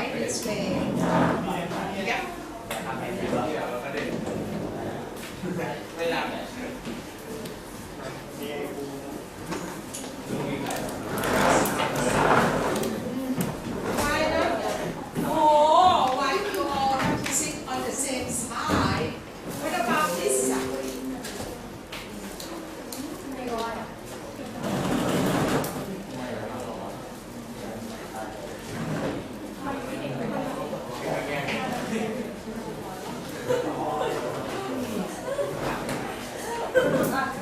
right this way. Yep. Why not? Oh, why do you all have to sit on the same side? What about this side?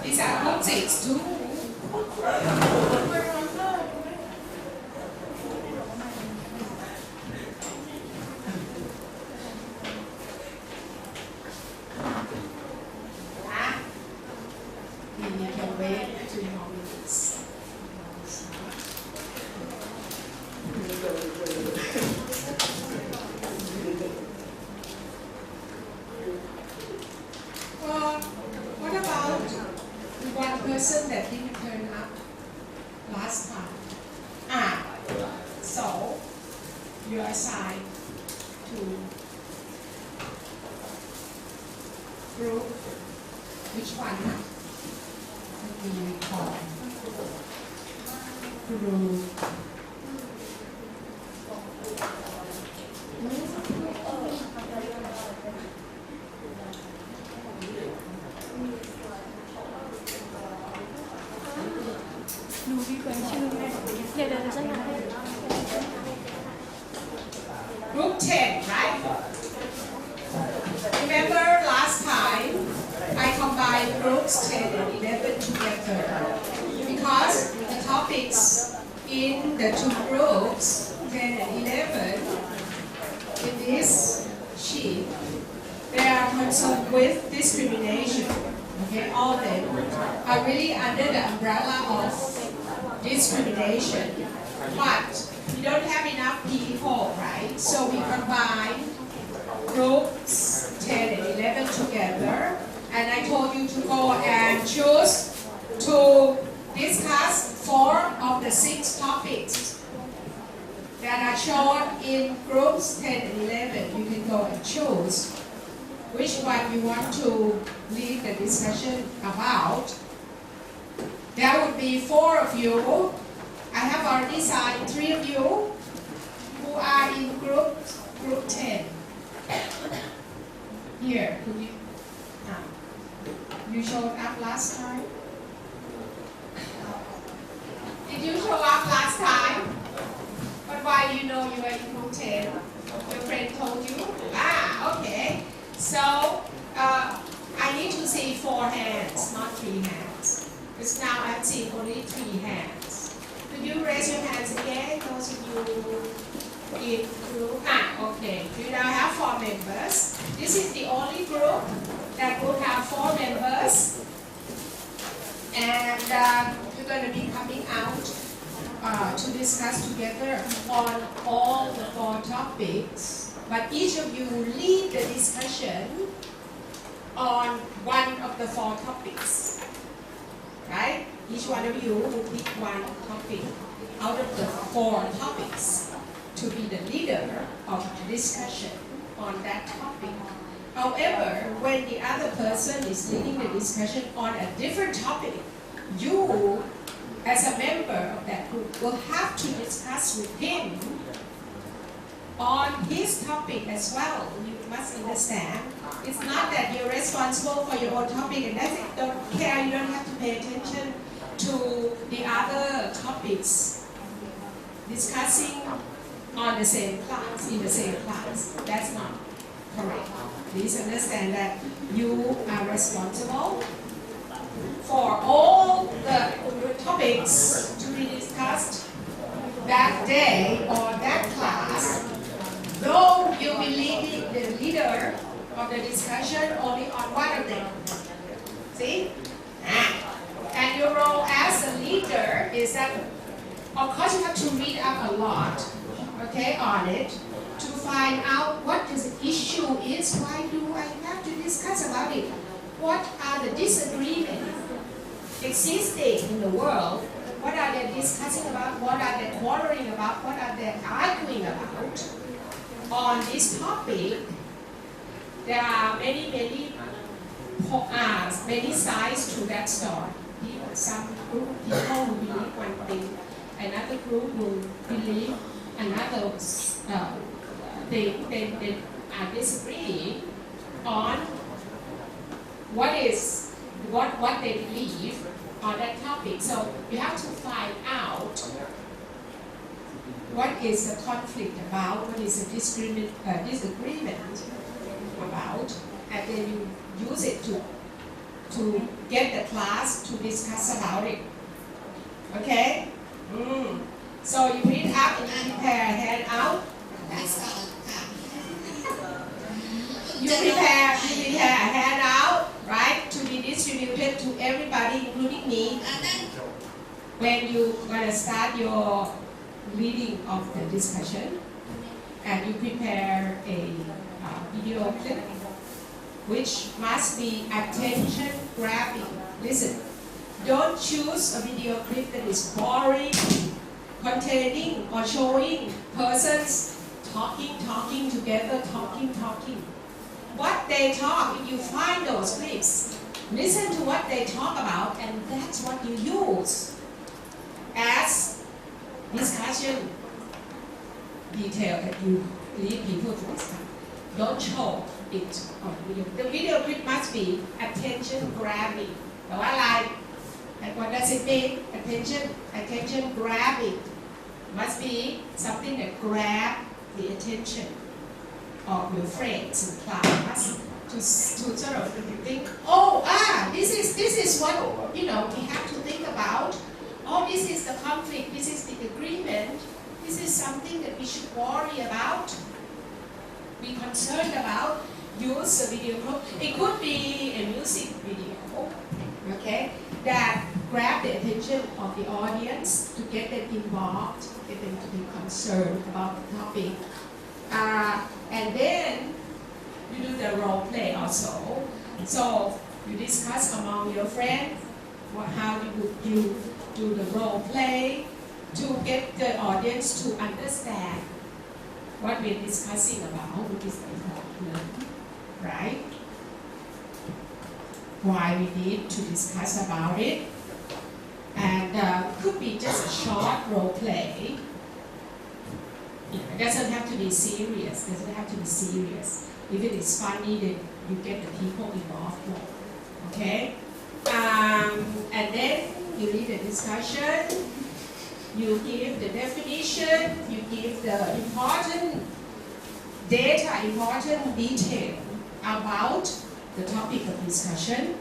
These are objects too. We can wait 2 more minutes. Well, what about one person that didn't turn up last time? So you are assigned to group. Which one? Let me recall. Group. Group 10, right? Remember last time I combined groups 10 and 11 together because the topics in the 2 groups 10 and 11 in this sheet, they are concerned with discrimination. Okay, all of them are really under the umbrella of discrimination, but we don't have enough people, right? So we combine groups 10 and 11 together, and I told you to go and choose to discuss 4 of the 6 topics that are shown in groups 10 and 11. You can go and choose which one you want to lead the discussion about. There would be 4 of you. I have already signed 3 of you who are in group 10. Here, could you? You showed up last time? Did you show up last time? But why you know you are in group 10? Your friend told you? Okay. So, I need to see 4 hands, not 3 hands. Because now I'm seeing only 3 hands. Could you raise your hands again, those of you in group? Okay. You now have 4 members. This is the only group that will have 4 members. And you're going to be coming out to discuss together on all the 4 topics. But each of you will lead the discussion on one of the 4 topics. Right? Each one of you will pick one topic out of the 4 topics to be the leader of the discussion on that topic. However, when the other person is leading the discussion on a different topic, you, as a member of that group, will have to discuss with him on his topic as well. You must understand. It's not that you're responsible for your own topic and that's it. Don't care, you don't have to pay attention to the other topics. Discussing on the same class, in the same class. That's not correct. Please understand that you are responsible for all the topics to be discussed that day or that class, though you will be the leader of the discussion only on one of them. See? And your role as a leader is that, of course, you have to read up a lot, okay, on it, to find out what the issue is. Why do I have to discuss about it? What are the disagreements existing in the world? What are they discussing about? What are they quarreling about? What are they arguing about? on this topic, there are many sides to that story. Some group of people will believe one thing, another group will believe another thing. They are disagreeing on what they believe on that topic. So you have to find out what is the conflict about, what is the disagreement about, and then you use it to get the class to discuss about it. Okay? So you read up and you prepare a handout. You prepare a handout, right, to be distributed to everybody, including me, when you're going to start your reading of the discussion. And you prepare a video clip, which must be attention grabbing. Listen, don't choose a video clip that is boring, containing or showing persons talking together, talking. What they talk, if you find those clips, listen to what they talk about, and that's what you use as discussion detail that you lead people to discuss. Don't show it on video. The video clip must be attention grabbing. And what does it mean? Attention grabbing must be something that grab the attention of your friends in class to sort of think, this is what we have to think about. Oh, this is the conflict, this is the agreement, this is something that we should worry about, be concerned about. Use a video clip. It could be a music video, okay, that grab the attention of the audience to get them involved, get them to be concerned about the topic. And then you do the role play also. So you discuss among your friends how you do the role play to get the audience to understand what we're discussing about, which is important, right? Why we need to discuss about it. And could be just a short role play. It doesn't have to be serious. If it is funny, then you get the people involved more. Okay? And then you lead the discussion. You give the definition. You give the important data, important detail about the topic of discussion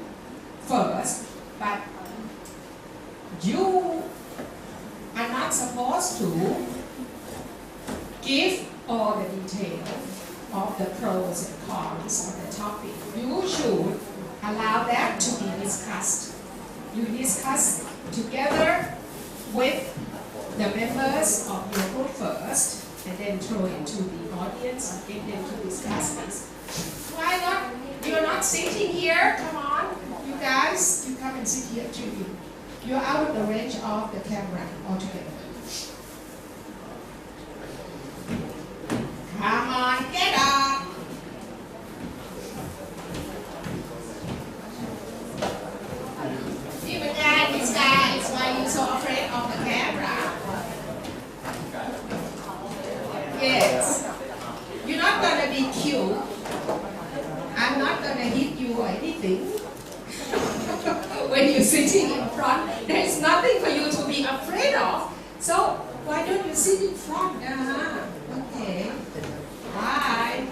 first. But you are not supposed to give all the detail of the pros and cons of the topic. You should allow that to be discussed. You discuss together with the members of your group first, and then throw it to the audience and get them to discuss this. Why not? You're not sitting here. Come on, you guys. You come and sit here too. You're out of the range of the camera altogether. Come on, get up. Even this guy is why you're so afraid of the camera. Yes. You're not going to be cute. I'm not going to hit you or anything. When you're sitting in front, there is nothing for you to be afraid of. So why don't you sit in front? Okay. Bye.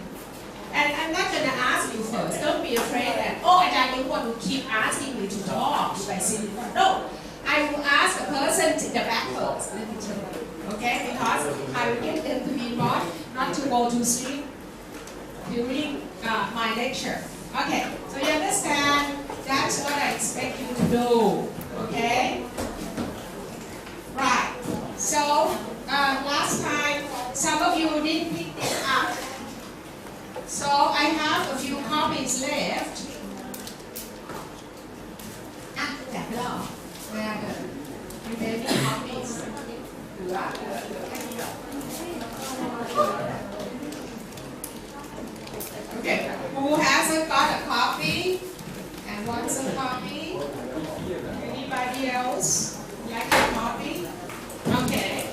And I'm not going to ask you first. Don't be afraid that, I don't want to keep asking me to talk if I sit in front. No. I will ask the person in the back first. Let me tell you. Okay? Because I will get them to be involved, not to go to sleep during my lecture. Okay. So you understand? That's what I expect you to do. Okay? Right. So, last time, some of you didn't pick this up. So, I have a few copies left. Where are the remaining copies? wants a copy? Anybody else like a copy? Okay.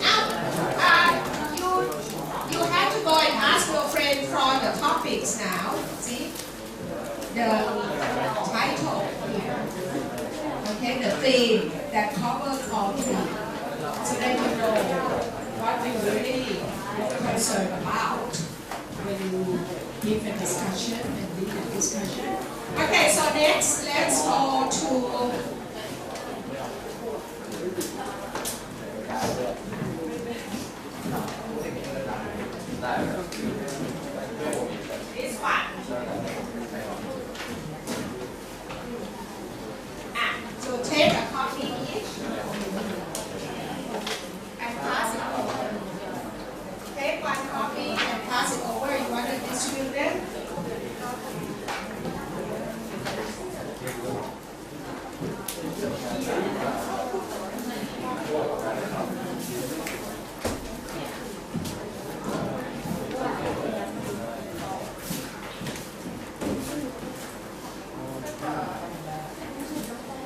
Now, you have to go and ask your friend for the topics now. See? The title here. Okay, the theme that covers all three. So then you know what you really concerned about when you give a discussion and lead a discussion. Okay, so next let's go to this one. So take a copy each and pass it over. Take one copy and pass it over. You want to distribute them?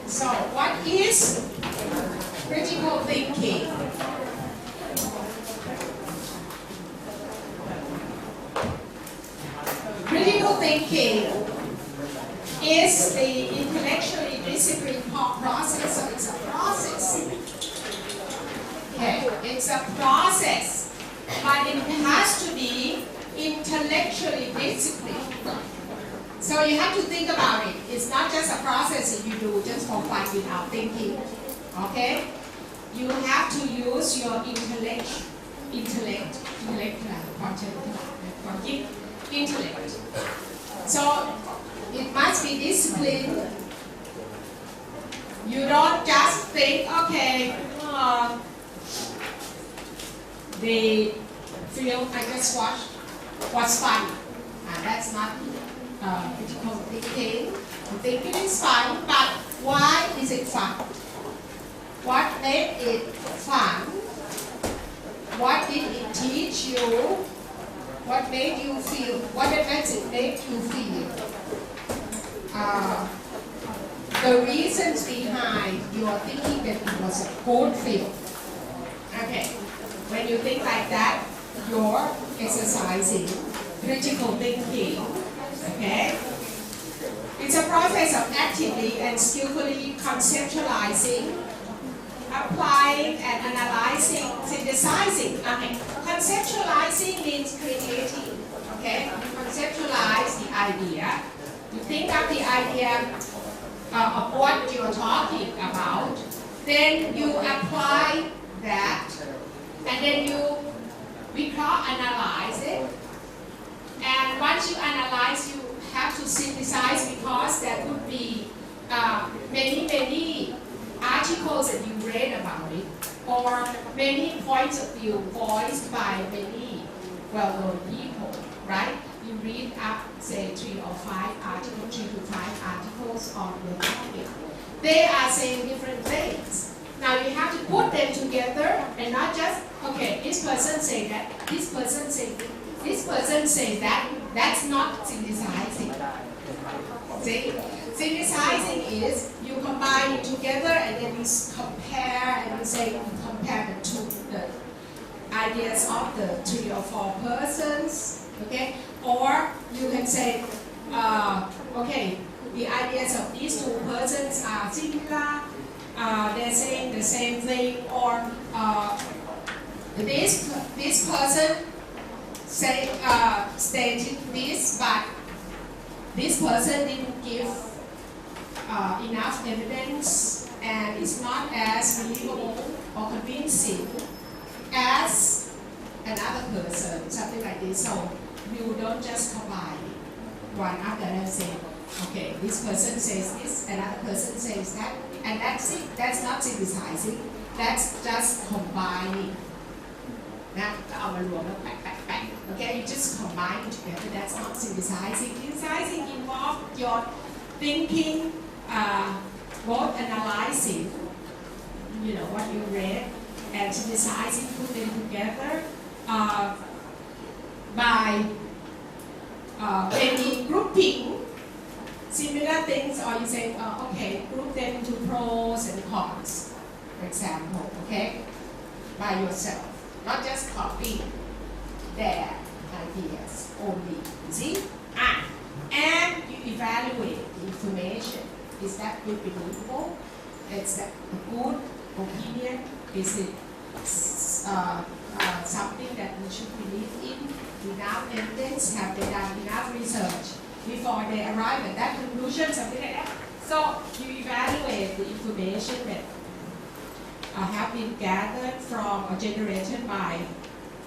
So, what is critical thinking? Critical thinking is the intellectually disciplined process. So it's a process. Okay, it's a process, but it has to be intellectually disciplined. So you have to think about it. It's not just a process that you do just for fun without thinking. Okay? You have to use your intellect. So it must be disciplined. You don't just think, okay, the film I just watched was fun. That's not critical thinking. Thinking is fun, but why is it fun? What made it fun? What did it teach you? What made you feel? What does it make you feel? The reasons behind your thinking that it was a good film. Okay, when you think like that, you're exercising critical thinking. Okay? It's a process of actively and skillfully conceptualizing, applying and analyzing, synthesizing. Okay. Conceptualizing means creating. Okay? Conceptualize the idea. You think of the idea of what you're talking about, then you apply that, and then you analyze it. And once you analyze, you have to synthesize, because there could be many articles that you read about it, or many points of view voiced by many well-known people, right? You read up, say, 3 to 5 articles on the topic. They are saying different things. Now you have to put them together and not just, okay, this person say that, this person say this person says that. That's not synthesizing. See? Synthesizing is you combine it together and then you compare, and you say you compare the ideas of the 3 or 4 persons, okay? Or you can say, okay, the ideas of these 2 persons are similar, they're saying the same thing, or this person stated this, but this person didn't give enough evidence, and it's not as believable or convincing as another person, something like this. So you don't just combine one after another, say, okay, this person says this, another person says that, and that's it. That's not synthesizing. That's just combining. Okay, you just combine it together. That's not synthesizing. Synthesizing involves your thinking, both analyzing, what you read, and synthesizing, put them together by maybe grouping other things, or you say, okay, group them into pros and cons, for example, okay, by yourself, not just copy their ideas only, you see? And you evaluate the information. Is that good, believable? Is that a good opinion? Is it something that we should believe in without evidence? Have they done enough research before they arrive at that conclusion, something like that? So you evaluate the information that have been gathered from or generated by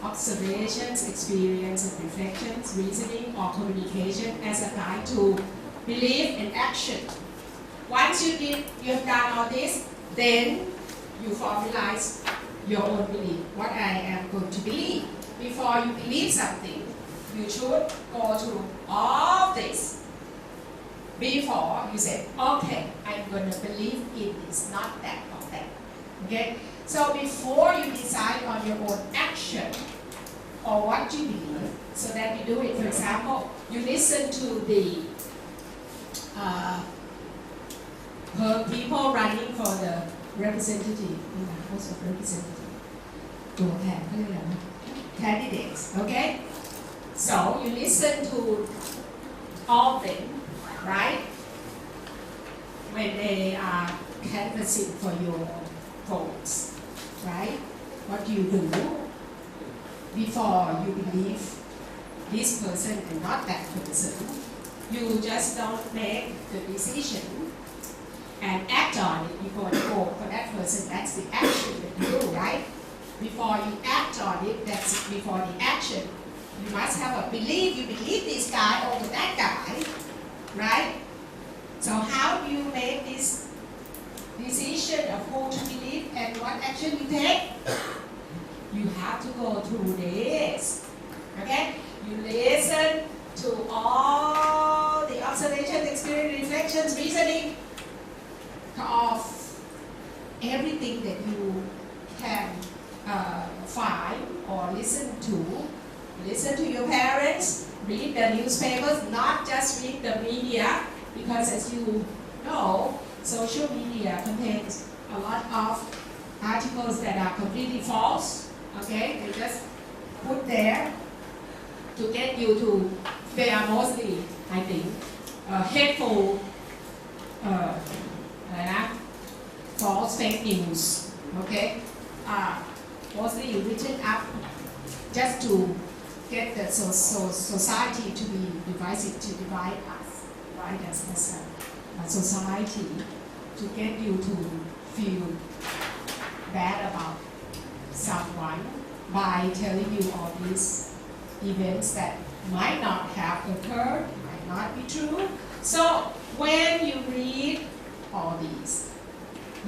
observations, experience, and reflections, reasoning, or communication as a guide to belief and action. Once you have done all this, then you formalize your own belief, what I am going to believe. Before you believe something, you should go through all this before you say, okay, I'm going to believe in this, not that or that. Okay? So before you decide on your own action or what you believe, so that you do it, for example, you listen to the people running for the representative in the House of Representatives, ตัวแทนเขาเรียกอะไรนะ candidates, okay? So you listen to all of them, right? When they are canvassing for your votes, right? What do you do before you believe this person and not that person? You just don't make the decision and act on it before you vote for that person. That's the action that you do, right? Before you act on it, that's before the action. You must have a belief. You believe this guy over that guy, right? So how do you make this decision of who to believe and what action you take? You have to go through this, okay? You listen to all the observations, experience, reflections, reasoning of everything that you can find or listen to. Listen to your parents, read the newspapers, not just read the media, because as you know, social media contains a lot of articles that are completely false. Okay, they just put there to get you to, they are mostly, I think, hateful, false fake news, okay? Mostly written up just to get the society to be divisive, to divide us, right, as a society, to get you to feel bad about someone by telling you all these events that might not have occurred, might not be true. So when you read all these,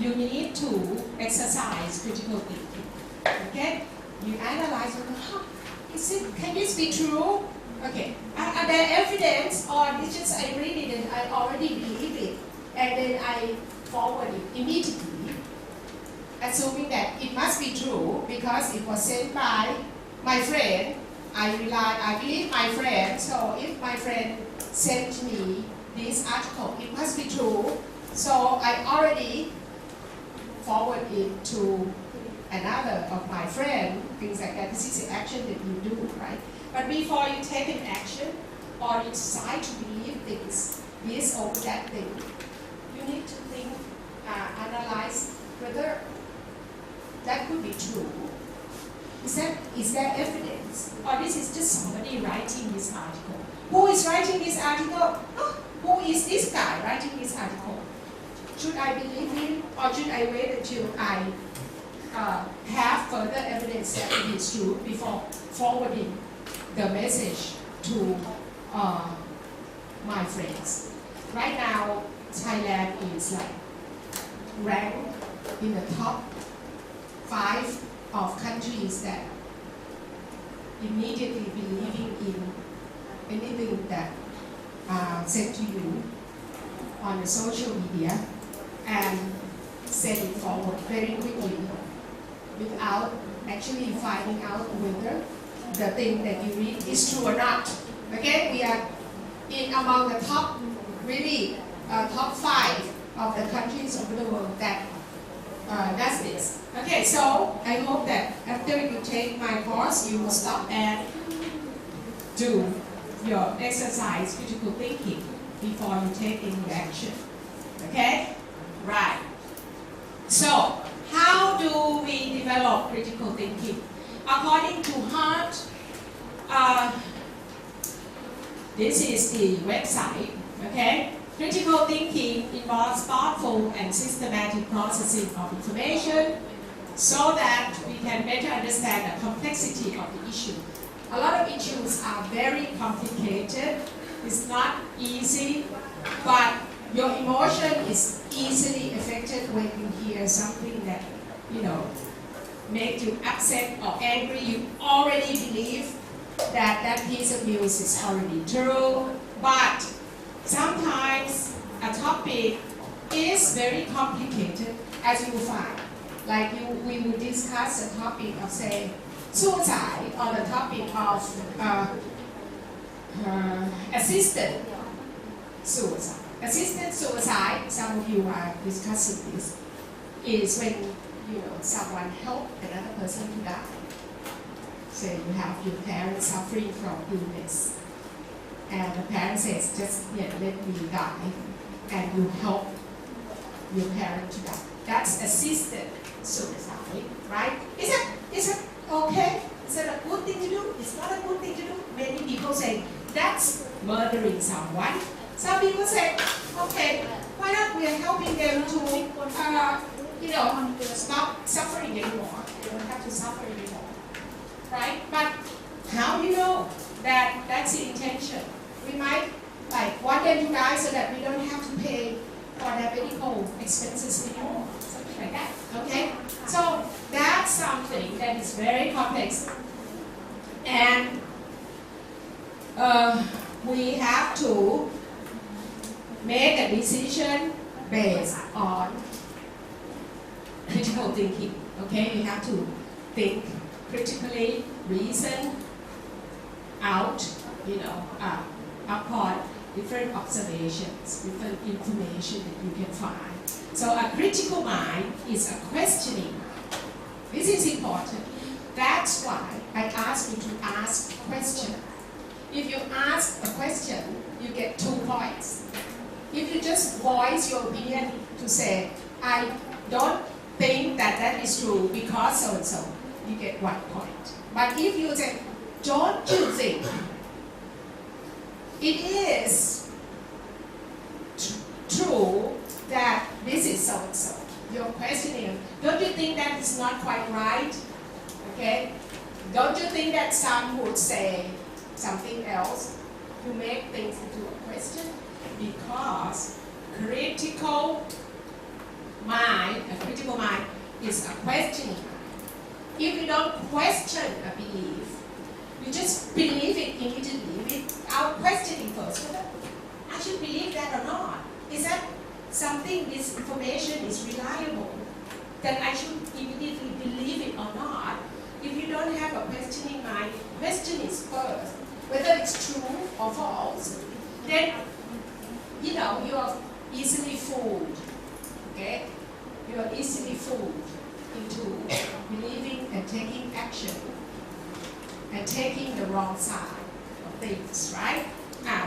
you need to exercise critical thinking. Okay? You analyze, can this be true? Okay. Are there evidence, or it's just I read it and I already believe it, and then I forward it immediately, assuming that it must be true because it was sent by my friend. I believe my friend, so if my friend sent me this article, it must be true. So I already forward it to another of my friend, things like that. This is the action that you do, right? But before you take an action or you decide to believe things, this or that thing, you need to think, analyze whether that could be true. Is there evidence? Or this is just somebody writing this article? Who is writing this article? Who is this guy writing this article? Should I believe him, or should I wait until I have further evidence that it is true before forwarding the message to my friends? Right now, Thailand is like ranked in the top 5 of countries that immediately believing in anything that sent to you on the social media and send it forward very quickly without actually finding out whether the thing that you read is true or not. Okay, we are in among the top really top 5 of the countries of the world that does this. Okay, so I hope that after you take my course, you will stop and do your exercise critical thinking before you take any action. Okay? Right. So, how do we develop critical thinking? According to Hart, this is the website. Okay? Critical thinking involves thoughtful and systematic processing of information so that we can better understand the complexity of the issue. A lot of issues are very complicated. It's not easy, but your emotion is easily affected when you hear something that, make you upset or angry. You already believe that that piece of news is already true, but sometimes a topic is very complicated, as you will find. Like we will discuss a topic of, say, suicide, or the topic of assisted suicide. Assisted suicide, some of you are discussing this, is when someone help another person to die. So you have your parents suffering from illness, and the parent says, just let me die, and you help your parent to die. That's assisted suicide, right? Is it okay? Is it a good thing to do? It's not a good thing to do. Many people say that's murdering someone. Some people say, okay, why not we are helping them to, stop suffering anymore. They don't have to suffer anymore, right? But how do you know that that's the intention? We might want them to die so that we don't have to pay for their medical expenses anymore, something like that. Okay, so that's something that is very complex, and we have to make a decision based on critical thinking. Okay, we have to think critically, reason out, upon different observations, different information that you can find. So a critical mind is a questioning mind. This is important. That's why I ask you to ask questions. If you ask a question, you get 2 points. If you just voice your opinion to say, I don't think that that is true because so and so, you get 1 point. But if you say, don't you think it is true that this is so and so, you're questioning, don't you think that is not quite right? Okay? Don't you think that some would say something else to make things into a question? Because critical mind, a critical mind is a questioning mind. If you don't question a belief, you just believe it immediately without questioning first. I should believe that or not? Is that something, this information is reliable? Then I should immediately believe it or not? If you don't have a questioning mind, question is first, whether it's true or false, then you are easily fooled. Okay? You are easily fooled into believing and taking action and taking the wrong side of things, right?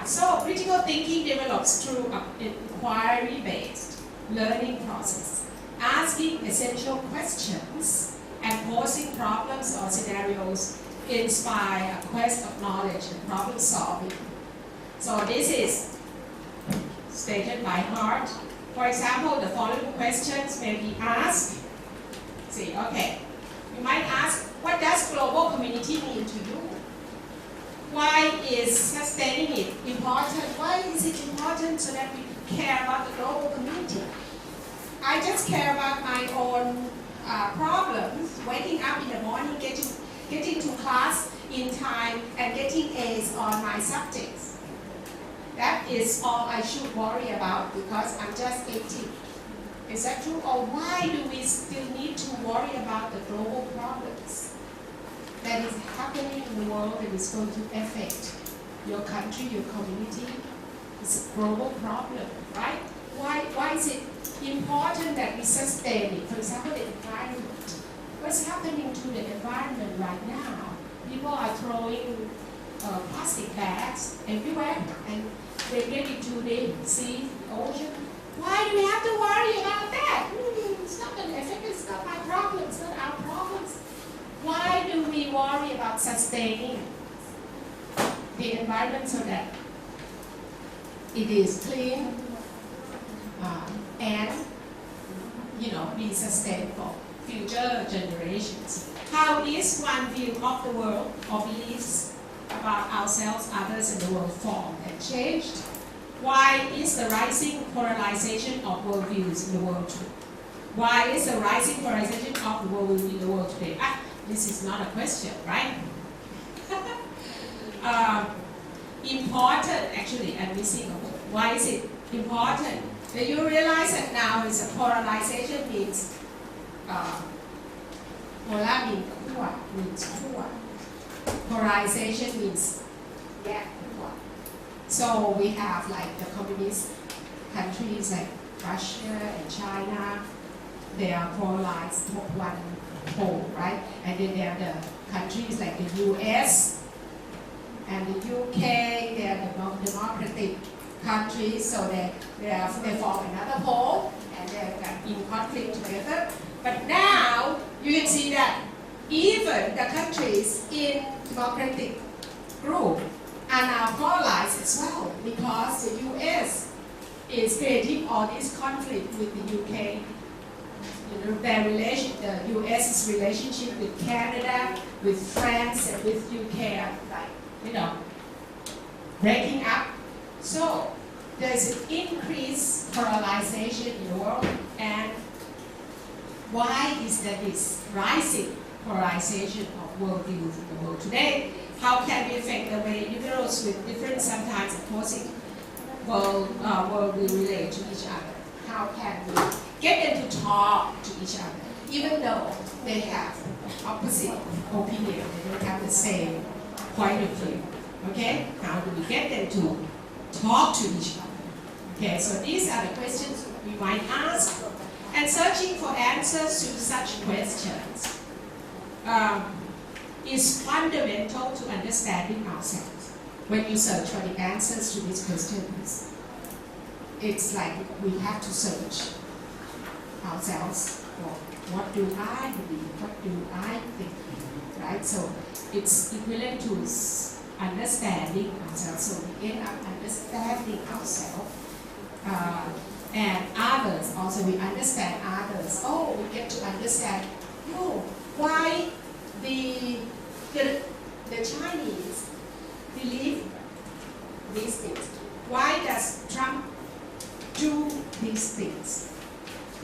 So critical thinking develops through an inquiry-based learning process, asking essential questions and posing problems or scenarios inspire a quest of knowledge and problem solving. So this is stated by Hart. For example, the following questions may be asked. See, okay. You might ask, what does global community mean to you? Why is sustaining it important? Why is it important so that we care about the global community? I just care about my own problems, waking up in the morning, getting to class in time, and getting A's on my subjects. That is all I should worry about because I'm just 18. Is that true? Or why do we still need to worry about the global problems that is happening in the world that is going to affect your country, your community, It's a global problem, right? Why is it important that we sustain it? For example, the environment. What's happening to the environment right now? People are throwing plastic bags everywhere and they get into the sea, the ocean. Why do we have to worry about that? It's not going to affect us. It's not my problem. It's not our problems. Why do we worry about sustaining the environment so that it is clean and be sustainable future generations? How is one view of the world or beliefs about ourselves, others, and the world formed and changed? Why is the rising polarization of worldviews in the world true? Why is the rising polarization of the worldview in the world today? This is not a question, right? Important, actually, I'm missing a word. Why is it important? Do you realize that now is a polarization means polar means poor. Polarization means poor. So we have like the communist countries like Russia and China, they are polarized one pole, right? And then there are the countries like the US and the UK, they are the democratic countries, so they form another pole and they're in conflict together. But now you can see that even the countries in democratic group are now polarized as well, because the US is creating all this conflict with the UK. The US's relationship with Canada, with France, and with UK are breaking up. So there's an increased polarization in the world, and why is there this rising polarization of worldviews in the world today? How can we affect the way individuals with different, sometimes opposing worldview relate to each other? How can we get them to talk to each other, even though they have opposite opinion, they don't have the same point of view? Okay, how do we get them to talk to each other? Okay, so these are the questions we might ask. And searching for answers to such questions is fundamental to understanding ourselves. When you search for the answers to these questions, it's like we have to search ourselves for what do I believe, what do I think, right? So it's equivalent to understanding ourselves. So we end up understanding ourselves and others. Also, we understand others. Oh, we get to understand. Why the Chinese believe these things? Why does Trump do these things?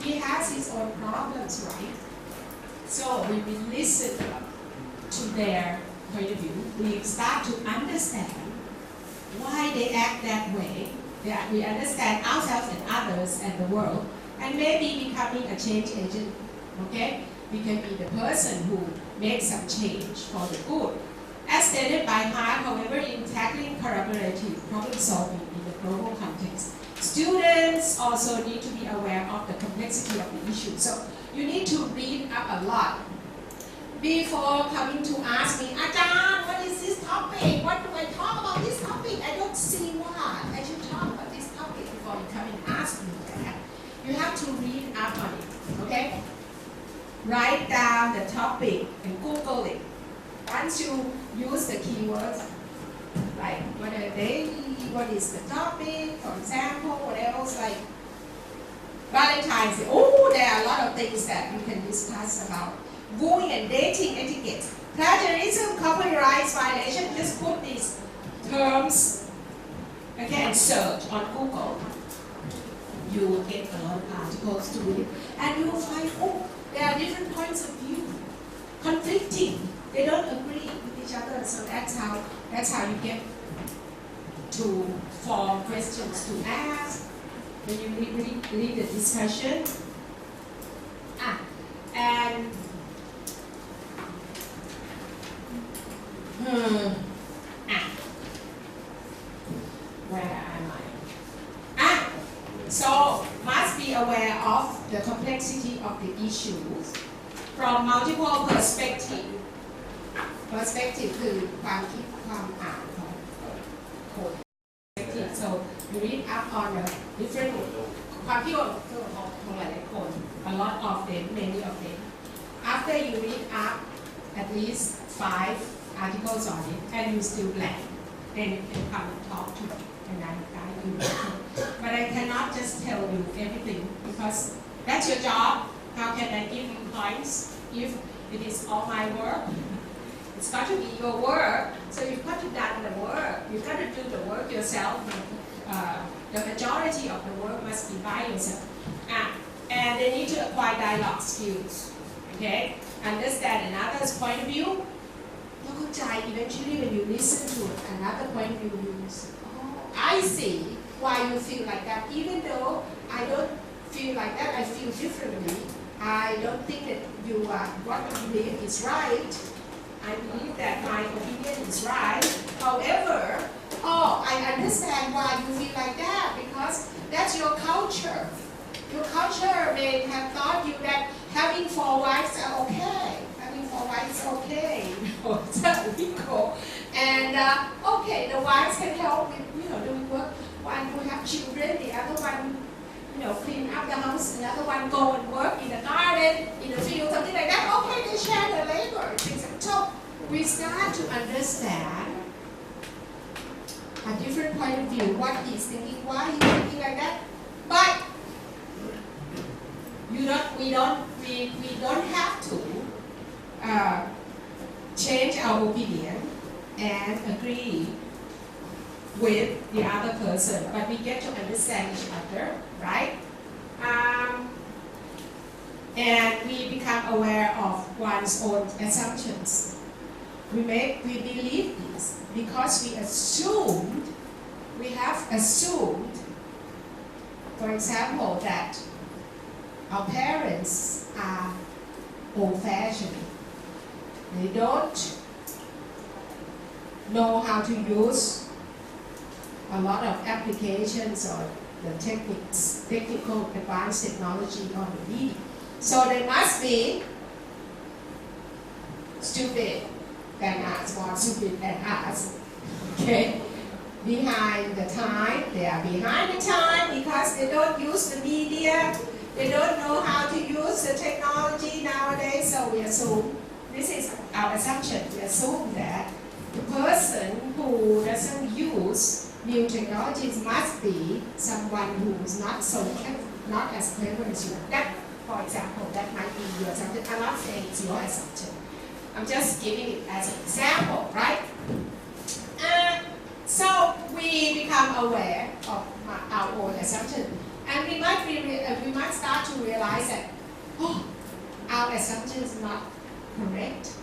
He has his own problems, right? So when we listen to their point of view, we start to understand why they act that way. That we understand ourselves and others and the world, and maybe becoming a change agent. Okay, we can be the person who makes some change for the good. As stated by Hart, however, in tackling collaborative problem solving in the global context, students also need to be aware of the complexity of the issue. So you need to read up a lot before coming to ask me, Ajahn, what is this topic? What do I talk about this topic? I don't see why I should talk about this topic before you come and ask me that. You have to read up on it, okay? Write down the topic and Google it. Once you use the keywords, like what are they, what is the topic, for example, what else, like Valentine's Day. Oh, there are a lot of things that you can discuss about. Wooing and dating etiquette, plagiarism, copyright violation. Just put these terms, okay, and search on Google. You will get a lot of articles to read, and you will find, there are different points of view, conflicting. They don't agree with each other, so that's how you get to form questions to ask when you read the discussion. And where am I? So must be aware of the complexity of the issues from multiple perspectives. Perspective คือความคิดความอ่านของคน so you read up on the different ความคิดของหลายๆคน a lot of them many of them after you read up at least 5 articles on it and you still blank then you can come and talk to me and I guide you but I cannot just tell you everything because that's your job how can I give you points if it is all my work. It's got to be your work, so you've got to do the work. You've got to do the work yourself. The majority of the work must be by yourself. And they need to acquire dialogue skills. Okay? Understand another's point of view. Eventually when you listen to another point of view, you say, oh, I see why you feel like that. Even though I don't feel like that, I feel differently. I don't think that what you believe is right. I believe that my opinion is right. However, I understand why you feel like that because that's your culture. Your culture may have taught you that having 4 wives are okay. Having 4 wives is okay. It's illegal. And okay, the wives can help with doing work. One who have children, the other one clean up the house, another one go and work in the garden, in the field, something like that. Okay, they share the labor. So we start to understand a different point of view, what he's thinking, why he's thinking like that. But we don't have to change our opinion and agree with the other person, but we get to understand each other, right? And we become aware of one's own assumptions. We believe this because we have assumed, for example, that our parents are old-fashioned. They don't know how to use a lot of applications or the technical advanced technology on the media. So they must be stupid than us, more stupid than us. Okay? Behind the time, they are behind the time because they don't use the media, they don't know how to use the technology nowadays, so we assume, this is our assumption, we assume that the person who doesn't use new technologies must be someone who is not as clever as you. That, for example, that might be your assumption. I'm not saying it's your assumption. I'm just giving it as an example, right? So we become aware of our own assumption, and we might start to realize that our assumption is not correct,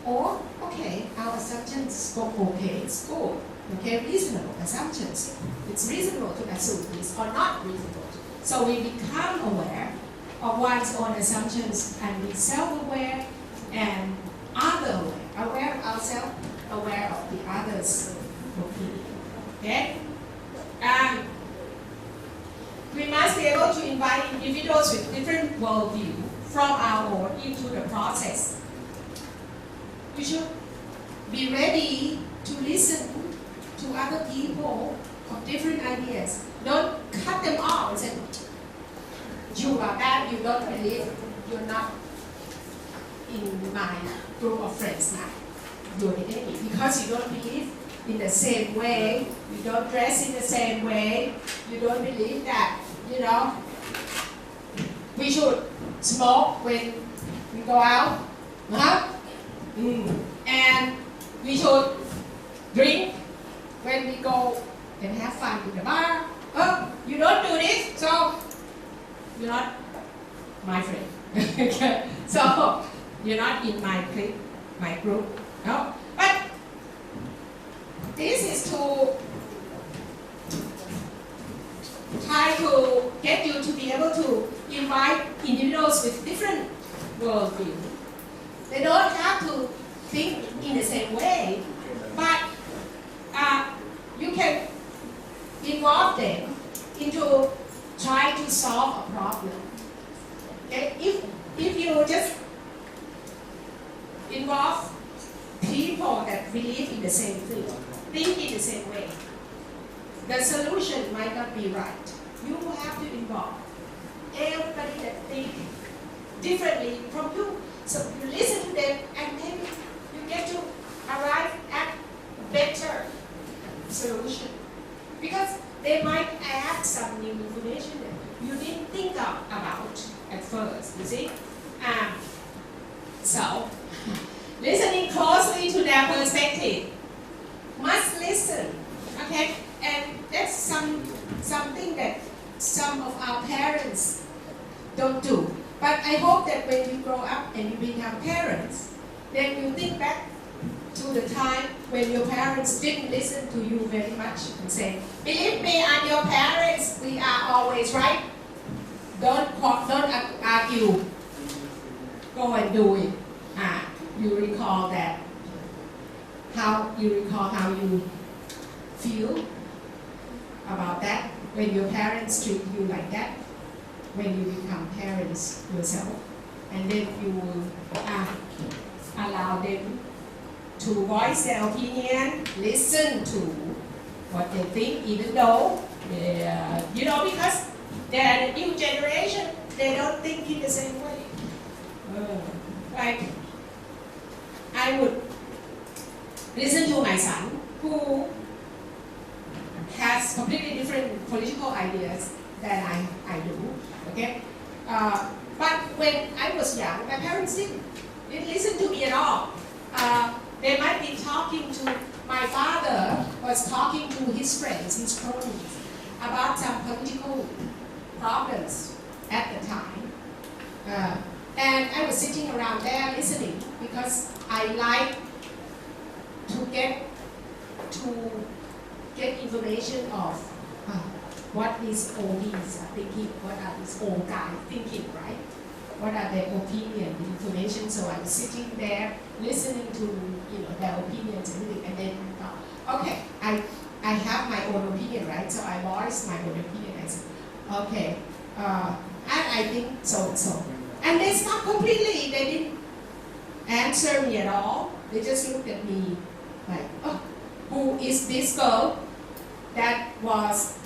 or okay, our assumption is okay, it's good. Okay, reasonable assumptions. It's reasonable to assume this or not reasonable. So we become aware of one's own assumptions and be self-aware and aware of ourselves, aware of the other's opinion. Okay? We must be able to invite individuals with different worldview from our own into the process. We should be ready to listen to other people of different ideas. Don't cut them off and say, you are bad, you don't believe, you're not in my group of friends now. You're the enemy because you don't believe in the same way, you don't dress in the same way, you don't believe that, we should smoke when we go out, and we should drink when we go and have fun in the bar. Oh, you don't do this, so you're not my friend. Okay? So you're not in my clique, my group. No? But this is to try to get you to be able to invite individuals with different worldview. They don't have to think in the same way, but you can involve them into try to solve a problem. Okay? If you just involve people that believe in the same thing, think in the same way, the solution might not be right. You have to involve everybody that think differently from you. So you listen to them and then you get to arrive at better solution. Because they might add some new information that you didn't think about at first, you see? So, listening closely to their perspective. Must listen, okay? And that's something that some of our parents don't do. But I hope that when you grow up and you become parents, then you think back to the time when your parents didn't listen to you very much and say, believe me, I'm your parents, we are always right. Don't argue. Go and do it. You recall that. You recall how you feel about that when your parents treat you like that, when you become parents yourself, and then you will allow them to voice their opinion, listen to what they think, even though, because they're the new generation, they don't think in the same way. Like, I would listen to my son, who has completely different political ideas than I do, okay? But when I was young, my parents didn't listen to me at all. They might be talking to, my father was talking to his friends, his cronies, about some political problems at the time. And I was sitting around there listening because I like to get information of what these oldies are thinking, what are these old guys thinking, right? What are their opinion, the information? So I was sitting there listening to their opinions and then thought, okay, I have my own opinion, right? So I voiced my own opinion. I said, okay, and I think so and so. And they stopped completely. They didn't answer me at all. They just looked at me like, oh, who is this girl that was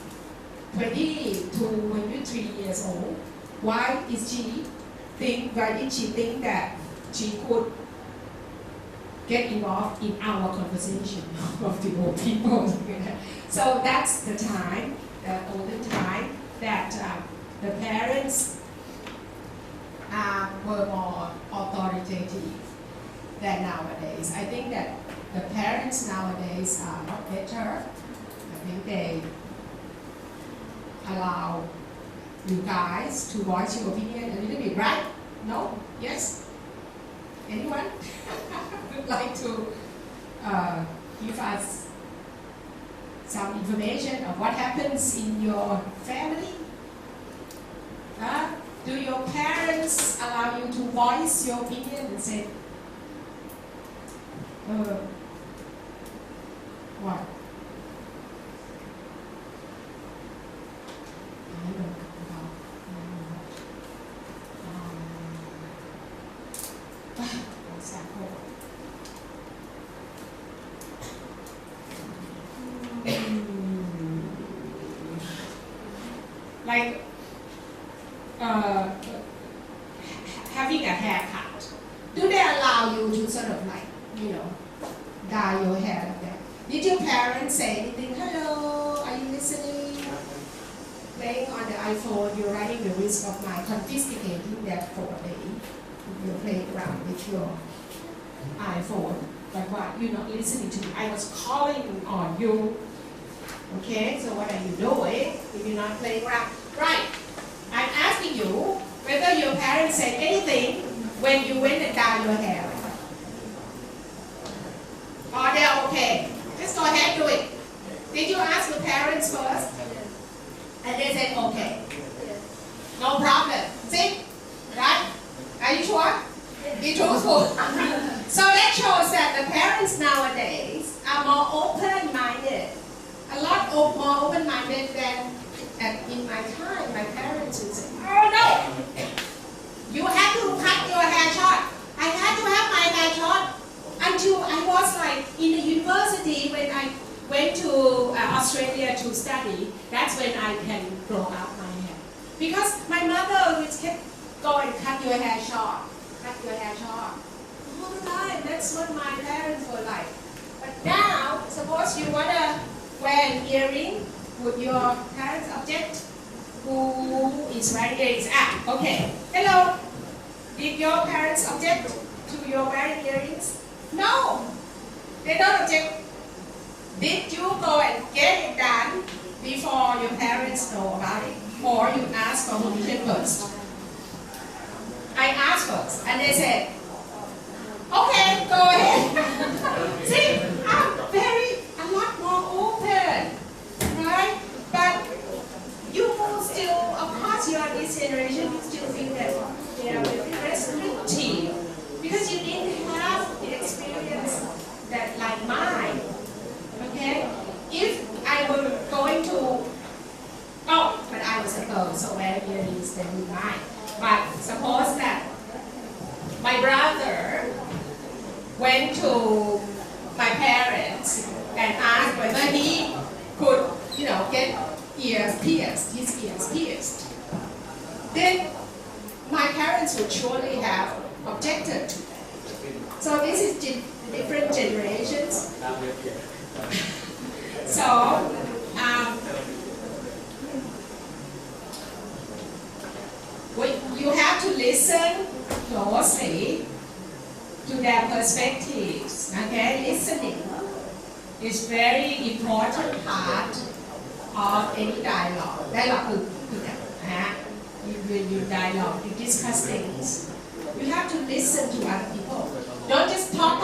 20 to 23 years old? Why did she think that she could get involved in our conversation of the old people? So that's the time, the olden time, that the parents were more authoritative than nowadays. I think that the parents nowadays are not better. I think they allow you guys to voice your opinion a little bit, right? No? Yes? Anyone would like to give us some information of what happens in your family? Do your parents allow you to voice your opinion and say, what? I don't know. Like having a haircut. Do they allow you to sort of like, dye your hair like that? Did your parents say anything? Hello, are you listening? Playing on the iPhone, you're running the risk of my confiscating that for a day. You're playing around with your iPhone. But what? You're not listening to me. I was calling on you. Okay, so what are you doing if you're not playing around? Right. I'm asking you whether your parents said anything when you went and dyed your hair. Or they're okay. Just go ahead, do it. Did you ask your parents first? And they said okay. No problem. See? Right? Are you sure? Be truthful. So that shows that the parents nowadays are more open-minded. A lot more open-minded than in my time. My parents parents would say, oh no, you have to cut your hair short. I had to have my hair short until I was like in the university when I went to Australia to study. That's when I can grow out my hair. Because my mother always kept going, cut your hair short, cut your hair short. All the time, that's what my parents were like. But now, suppose you want to wear an earring, would your parents object? Who is wearing earrings? Ah, okay. Hello. Did your parents object to your wearing earrings? No. They don't object. Did you go and get it done before your parents know about it? Or you ask for permission first? I asked first, and they said, okay, go ahead. See, I'm a lot more open, right? But you still, of course, you are this generation, you still think that they are very restrictive because you didn't have the experience that like mine. Okay? If I were going to, oh, but I was a girl, so wearing earrings then we might. But suppose that my brother went to my parents and asked whether he could, get ears pierced, his ears pierced. Then my parents would surely have objected to that. So this is different generations. So, you have to listen closely to their perspectives. Okay, listening is very important part of any dialogue. Dialogueคือแบบwhen you dialogue, you discuss things. You have to listen to other people. Don't just talk,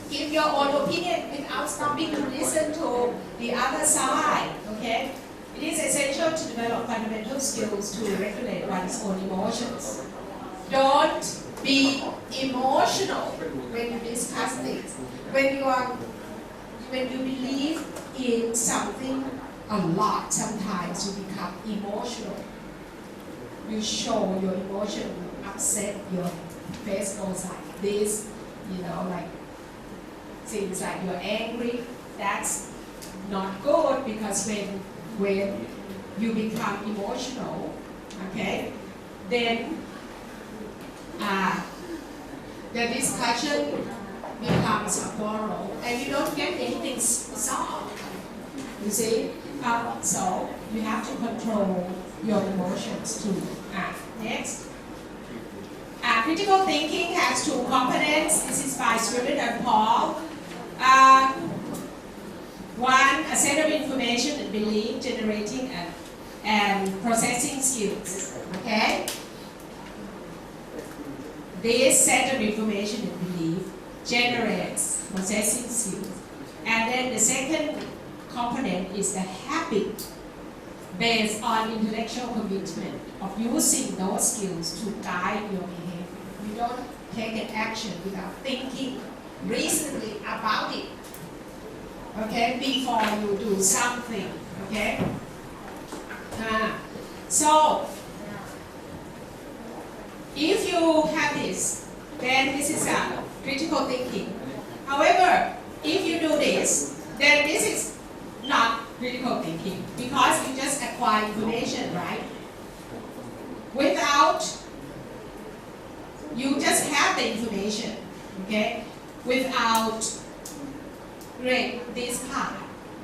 give your own opinion without stopping to listen to the other side. Okay. It is essential to develop fundamental skills to regulate one's own emotions. Don't be emotional when you discuss things. When you believe in something a lot, sometimes you become emotional. You show your emotion, upset, your face goes like this, like things like you're angry. That's not good because when you become emotional, okay, then the discussion becomes a quarrel and you don't get anything solved. You see? So you have to control your emotions too. Next. Critical thinking has two components. This is by Scriven and Paul. One, a set of information and belief generating and processing skills. Okay? This set of information and belief generates processing skills. And then the second component is the habit based on intellectual commitment of using those skills to guide your behavior. You don't take an action without thinking reasonably about it. Okay, before you do something. Okay? So, if you have this, then this is a critical thinking. However, if you do this, then this is not critical thinking because you just acquire information, right? You just have the information, okay? Without this part,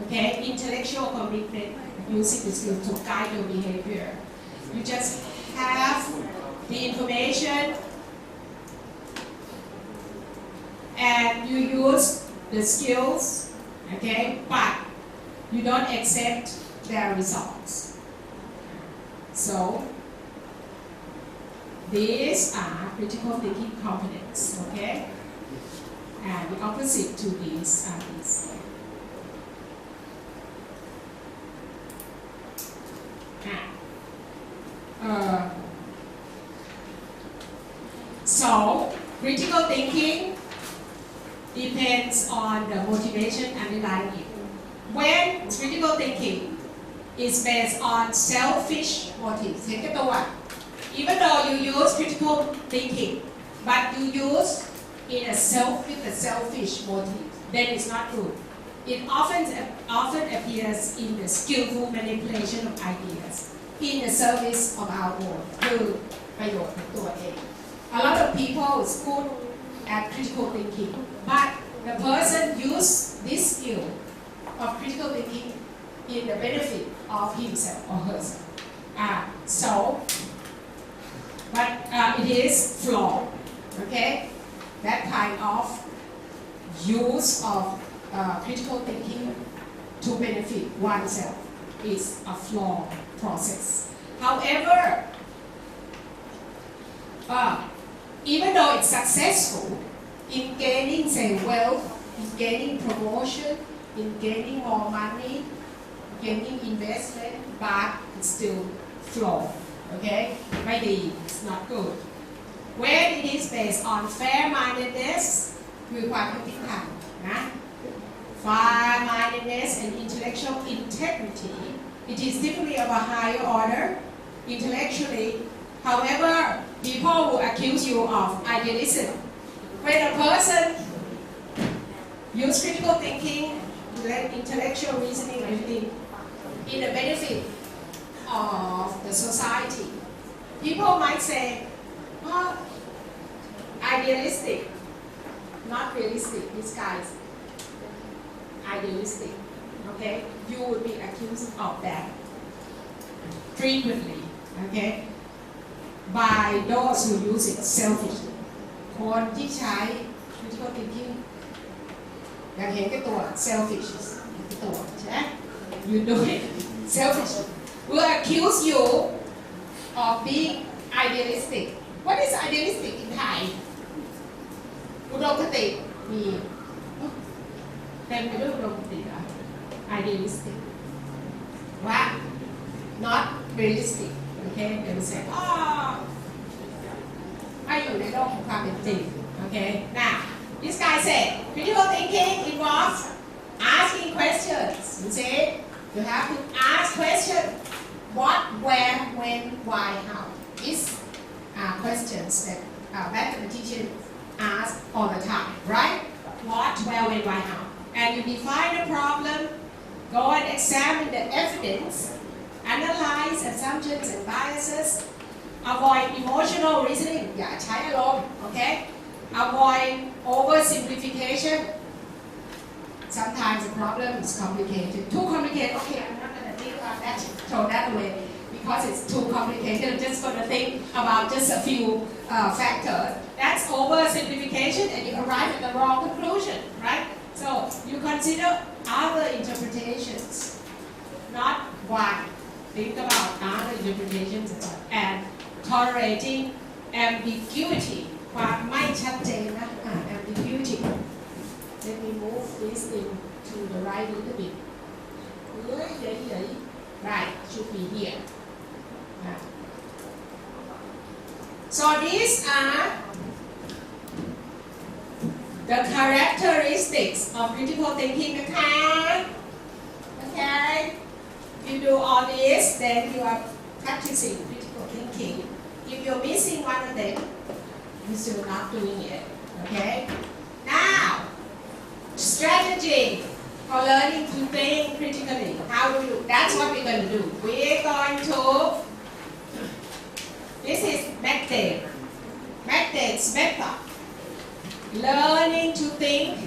okay? Intellectual commitment, using the skill to guide your behavior. You just have the information and you use the skills, okay? But you don't accept their results. So, these are critical thinking components, okay? And the opposite to these are these. So, critical thinking depends on the motivation underlying it. When critical thinking is based on selfish motives เห็นกับตัว even though you use critical thinking but you use with a selfish motive then it's not good it often appears in the skillful manipulation of ideas in the service of our own คือประโยชน์ของตัวเอง a lot of people is good at critical thinking but the person use this skill of critical thinking in the benefit of himself or herself. But it is flawed. Okay, that kind of use of critical thinking to benefit oneself is a flawed process. However, even though it's successful in gaining, say, wealth, in gaining promotion, in gaining more money, gaining investment, but it's still flawed. Okay? ไม่ดี it's not good. When it is based on fair-mindedness คือความยุติธรรมนะ fair-mindedness and intellectual integrity it is typically of a higher order intellectually. However, people will accuse you of idealism. When a person use critical thinking, intellectual reasoning, everything in the benefit of the society. People might say, oh, idealistic, not realistic, this guy is idealistic. Okay? You would be accused of that frequently, okay? By those who use it selfishly. คนที่ใช้ critical thinking อย่างเห็นแก่ตัว selfish เห็นแก่ตัวใช่ไหม you do it selfish will accuse you of being idealistic what is idealistic in Thai อุดมคติมีเต็มไปด้วยอุดมคติอะ idealistic ว่า not realistic okay they will sayไม่อยู่ในโลกของความเป็นจริง okay now this guy said critical thinking involves asking questions you see you have to ask questions what where when why how these are questions that mathematicians ask all the time right what where when why how and you define the problem go and examine the evidence analyze assumptions and biases avoid emotional reasoning อย่าใช้อารมณ์ okay avoid oversimplification sometimes the problem is complicated too complicated okay I'm not going to think about that throw that away because it's too complicated I'm just going to think about just a few factors that's oversimplification and you arrive at the wrong conclusion right so you consider other interpretations not one think about other interpretations and tolerating ambiguity ความไม่ชัดเจนนะ ambiguity let me move this thing to the right a little bit right should be here so these are the characteristics of critical thinking นะคะ okay you do all this then you are practicing critical thinking if you're missing one of them you're still not doing it okay now strategy for learning to think critically how do you that's what we're going to do we're going to this is method learning to think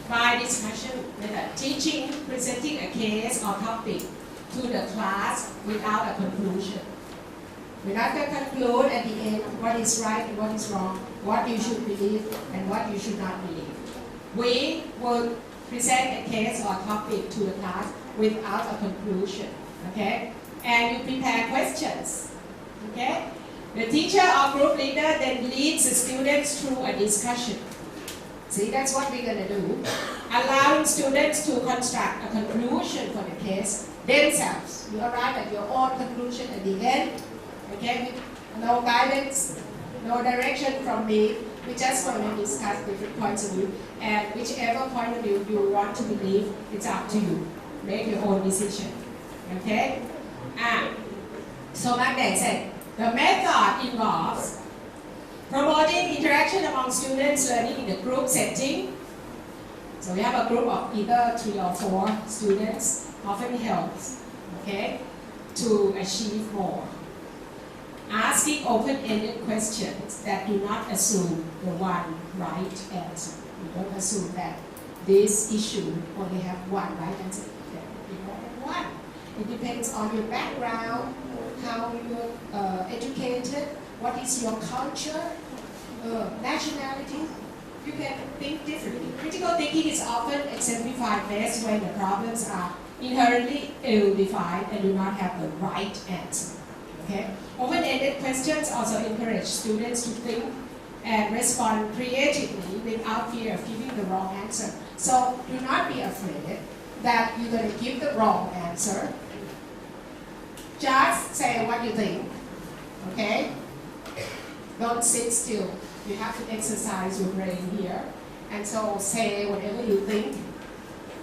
by discussion method teaching presenting a case or topic to the class without a conclusion we're not going to conclude at the end what is right and what is wrong what you should believe and what you should not believe we will present a case or topic to the class without a conclusion okay and you prepare questions okay the teacher or group leader then leads the students through a discussion see that's what we're going to do allowing students to construct a conclusion for the case themselves you arrive at your own conclusion at the end okay with no guidance no direction from me we just want to discuss different points of view and whichever point of view you want to believe it's up to you make your own decision Okay? So back then said, the method involves promoting interaction among students learning in a group setting. So we have a group of either 3 or 4 students, often helps, okay, to achieve more. Asking open-ended questions that do not assume the one right answer. You don't assume that this issue only have one right answer. There will be more than one. It depends on your background, how you're educated, what is your culture, nationality. You can think differently. Critical thinking is often exemplified best when the problems are inherently ill-defined and do not have the right answer. Okay? Open-ended questions also encourage students to think and respond creatively without fear of giving the wrong answer. So do not be afraid that you're going to give the wrong answer. Just say what you think. Okay? Don't sit still. You have to exercise your brain here. And so say whatever you think.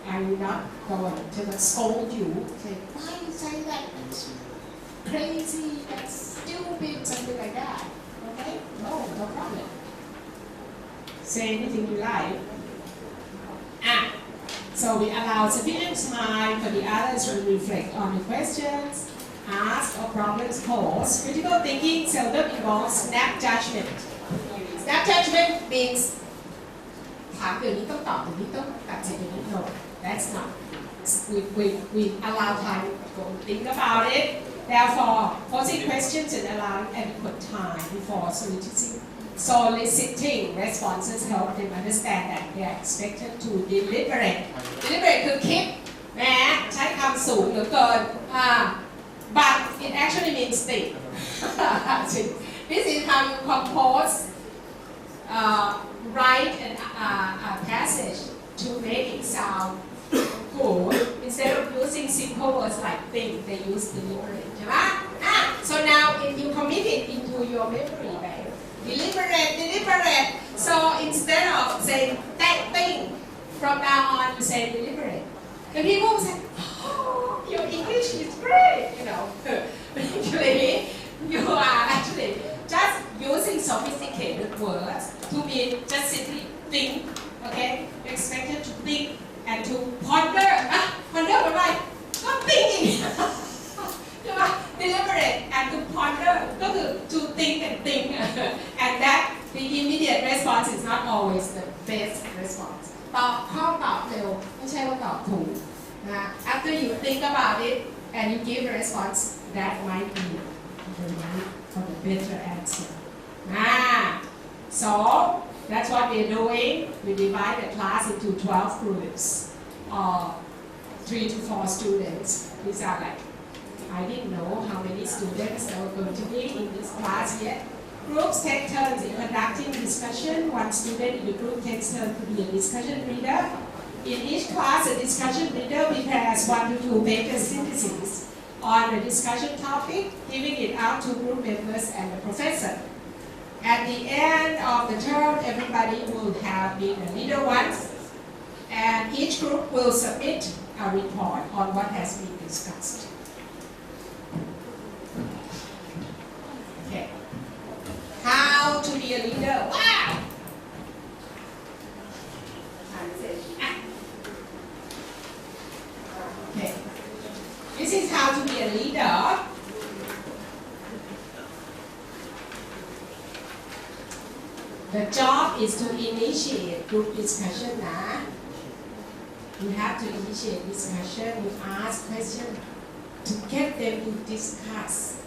I will not go to scold you. Say, why you say that? That's crazy, that's stupid, something like that. Okay? No problem. Say anything you like. So we allow sufficient time for the others to reflect on the questions, asked, or problems posed. Critical thinking seldom involves snap judgment. Snap judgment means ถามเดี๋ยวนี้ต้องตอบเดี๋ยวนี้ต้องตัดสินเดี๋ยวนี้ No, that's not. We allow time to think about it. Therefore, posing questions and allowing adequate time before soliciting responses help them understand that they are expected to deliberate. Deliberate คือคิดนะใช้คำสูงเหลือเกินbut it actually means think. This is how you compose, write a passage to make it sound good. Instead of using simple words like think, they use deliberate. So now if you commit it into your memory bank, deliberate. So instead of saying that thing, from now on you say deliberate. The people will say, oh, your English is great, you know. But actually, you are actually just using sophisticated words to mean just simply think, okay? You're expected to think and to ponder. Ponder แปลว่า not thinking. Deliberate and to ponder ก็คือ to think and think. And that the immediate response is not always the best response. ตอบข้อตอบเร็วไม่ใช่ว่าตอบถูกนะ After you think about it and you give a response, that might be the right for the better answer. So that's what we're doing. We divide the class into 12 groups, or 3 to 4 students. These are like, I didn't know how many students there were going to be in this class yet. Groups take turns in conducting discussion. One student in the group takes turns to be a discussion reader. In each class, a discussion reader prepares 1 to 2 pages synthesis on the discussion topic, giving it out to group members and the professor. At the end of the term, everybody will have been a leader once, and each group will submit a report on what has been discussed. Okay. How to be a leader? Wow! Okay. This is how to be a leader. The job is to initiate group discussion. You have to initiate discussion. You ask questions to get them to discuss.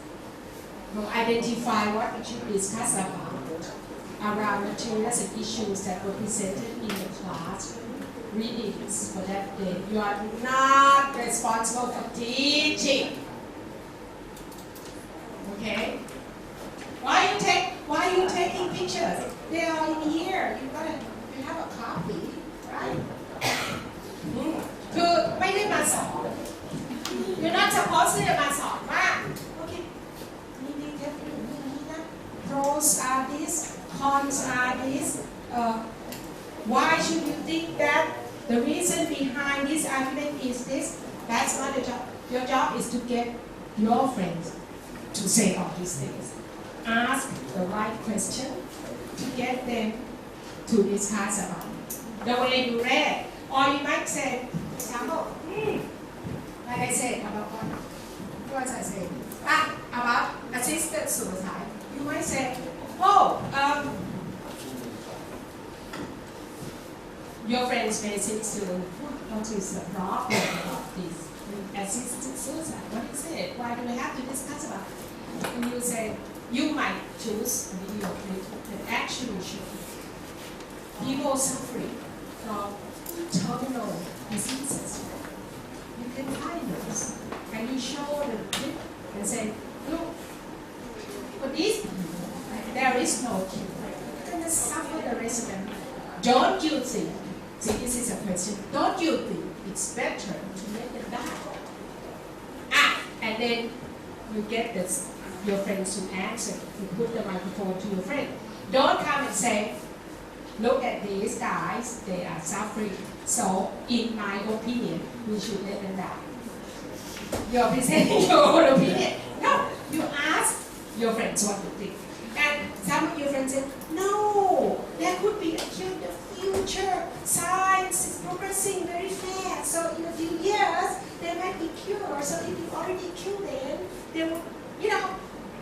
You identify what we should discuss about around materials and issues that were presented in the classroom readings for that day. You are not responsible for teaching. Okay? Why are you taking pictures? They are in here. You have a copy, right? คือไม่ได้มาสอน You're not supposed to มาสอนว่า Okay,นี่เทคนิคนี้นะ Pros are this, cons are this. Why should you think that? The reason behind this argument is this. That's not the job. Your job is to get your friends to say all these things. Ask the right question to get them to discuss about it. The way you read, or you might say, for example, like I said about what was I saying? About assisted suicide. You might say, your friends may say to what is the problem about this assisted suicide? What is it? Why do we have to discuss about it? And you say, you might choose a video clip that actually shows people suffering from terminal diseases. You can find those, and you show the clip and say, look, for these people, there is no cure. They're going to suffer the rest of them. Don't you think? See, this is a question. Don't you think it's better to let them die? And then you get this, your friends to answer. You put the microphone to your friend. Don't come and say, look at these guys, they are suffering. So, in my opinion, we should let them die. You're presenting your own opinion. No, you ask your friends what to think. And some of your friends say, no, there could be a cure in the future. Science is progressing very fast. So in a few years, there might be cure. So if you already kill them, they will,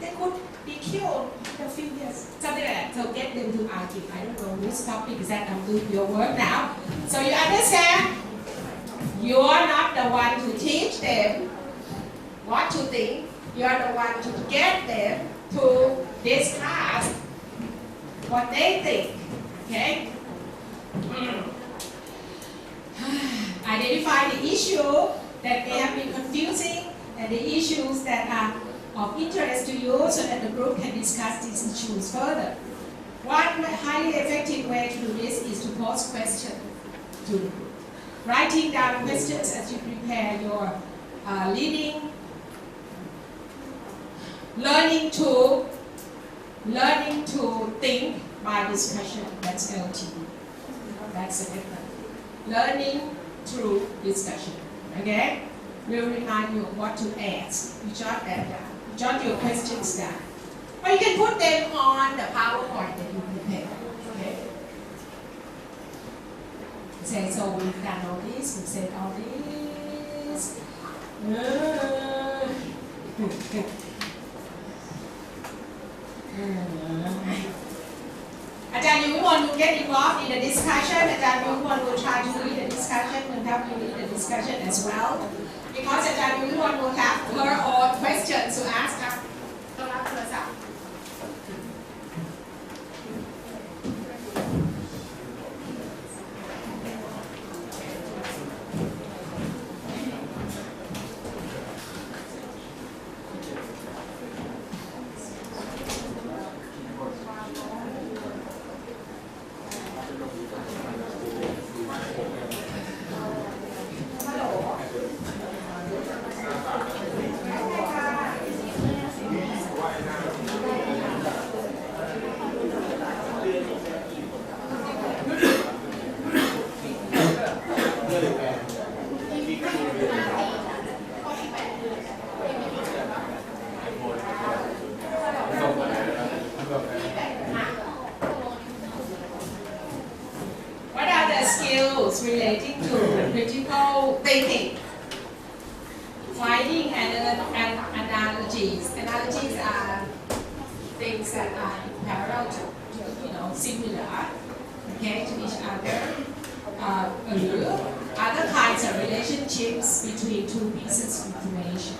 they could be cured in a few years. Something like that. So get them to argue. I don't know which topic is that. I'm doing your work now. So you understand? You are not the one to teach them what to think. You are the one to get them to discuss what they think. Okay? Identify the issue that may have been confusing and the issues that are of interest to you so that the group can discuss these issues further. One highly effective way to do this is to pose questions to the group. Writing down questions as you prepare your leading. Learning to think by discussion. That's LTD. That's the difference. Learning through discussion. Okay? We'll remind you of what to ask. You jot that down. Jot your questions down. Or you can put them on the PowerPoint that you prepare. Okay? Say, so we've done all this, we've said all this. Ajahn Yumon will get involved in the discussion. Ajahn Yumon will try to lead the discussion and help you lead the discussion as well. Because Ajahn Yumon will have her own questions to ask us. Relating to critical thinking, finding and analogies. Analogies are things that are parallel to, similar, okay, to each other. Other kinds of relationships between two pieces of information.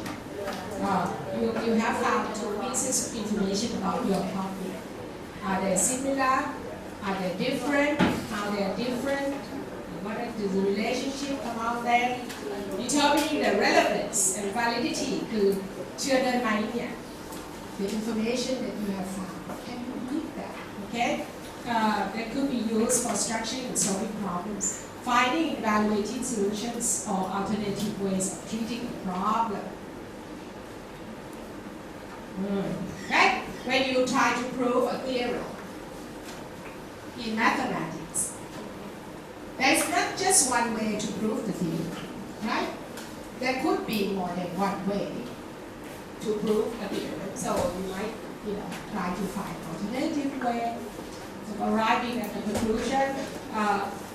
You have found two pieces of information about your topic. Are they similar? Are they different? How they are different? What is the relationship among them? Determining the relevance and validity to เชื่อได้ไหมเนี่ย the information that you have found. Can you believe that? Okay? That could be used for structuring and solving problems, finding and evaluating solutions or alternative ways of treating the problem. Right? When you try to prove a theorem in mathematics, there is not just one way to prove the theorem, right? there could be more than one way to prove a theorem. So you might, try to find alternative way of arriving at the conclusion.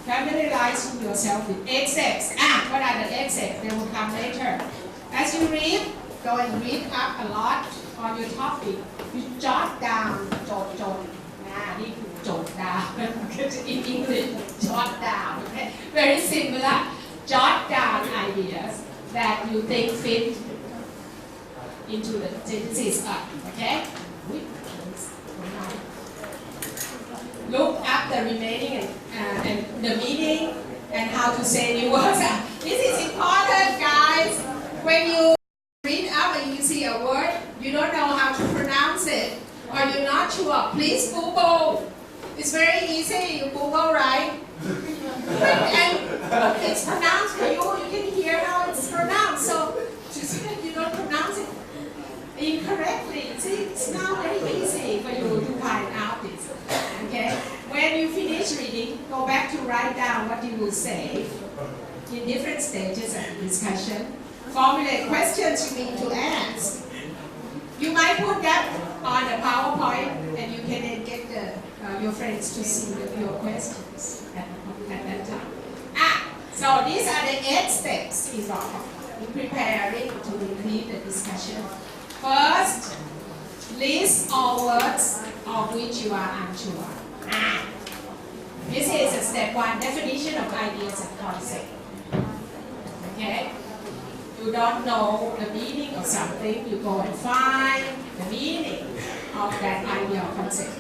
Familiarize yourself with excepts. What are the excepts? They will come later. As you read, go and read up a lot on your topic. You jot down, jot. This is jot down. In English, jot down. Okay? Very similar. Jot down ideas that you think fit into the synthesis. Okay? Look up the remaining and the meaning and how to say new words. This is important, guys. When you read up and you see a word, you don't know how to pronounce it, or you're not sure, please Google. It's very easy. You Google, right? And it's pronounced for you. You can hear how it's pronounced. So just that you don't pronounce it incorrectly. See, it's now very easy for you to find out this. Okay? When you finish reading, go back to write down what you will say in different stages of the discussion. Formulate questions you need to ask. You might put that on a PowerPoint, and you can then get your friends to see your questions at that time. So these are the 8 steps involved in preparing to repeat the discussion. First, list all words of which you are unsure. This is step 1, definition of ideas and concepts. Okay? You don't know the meaning of something, you go and find the meaning of that idea or concept.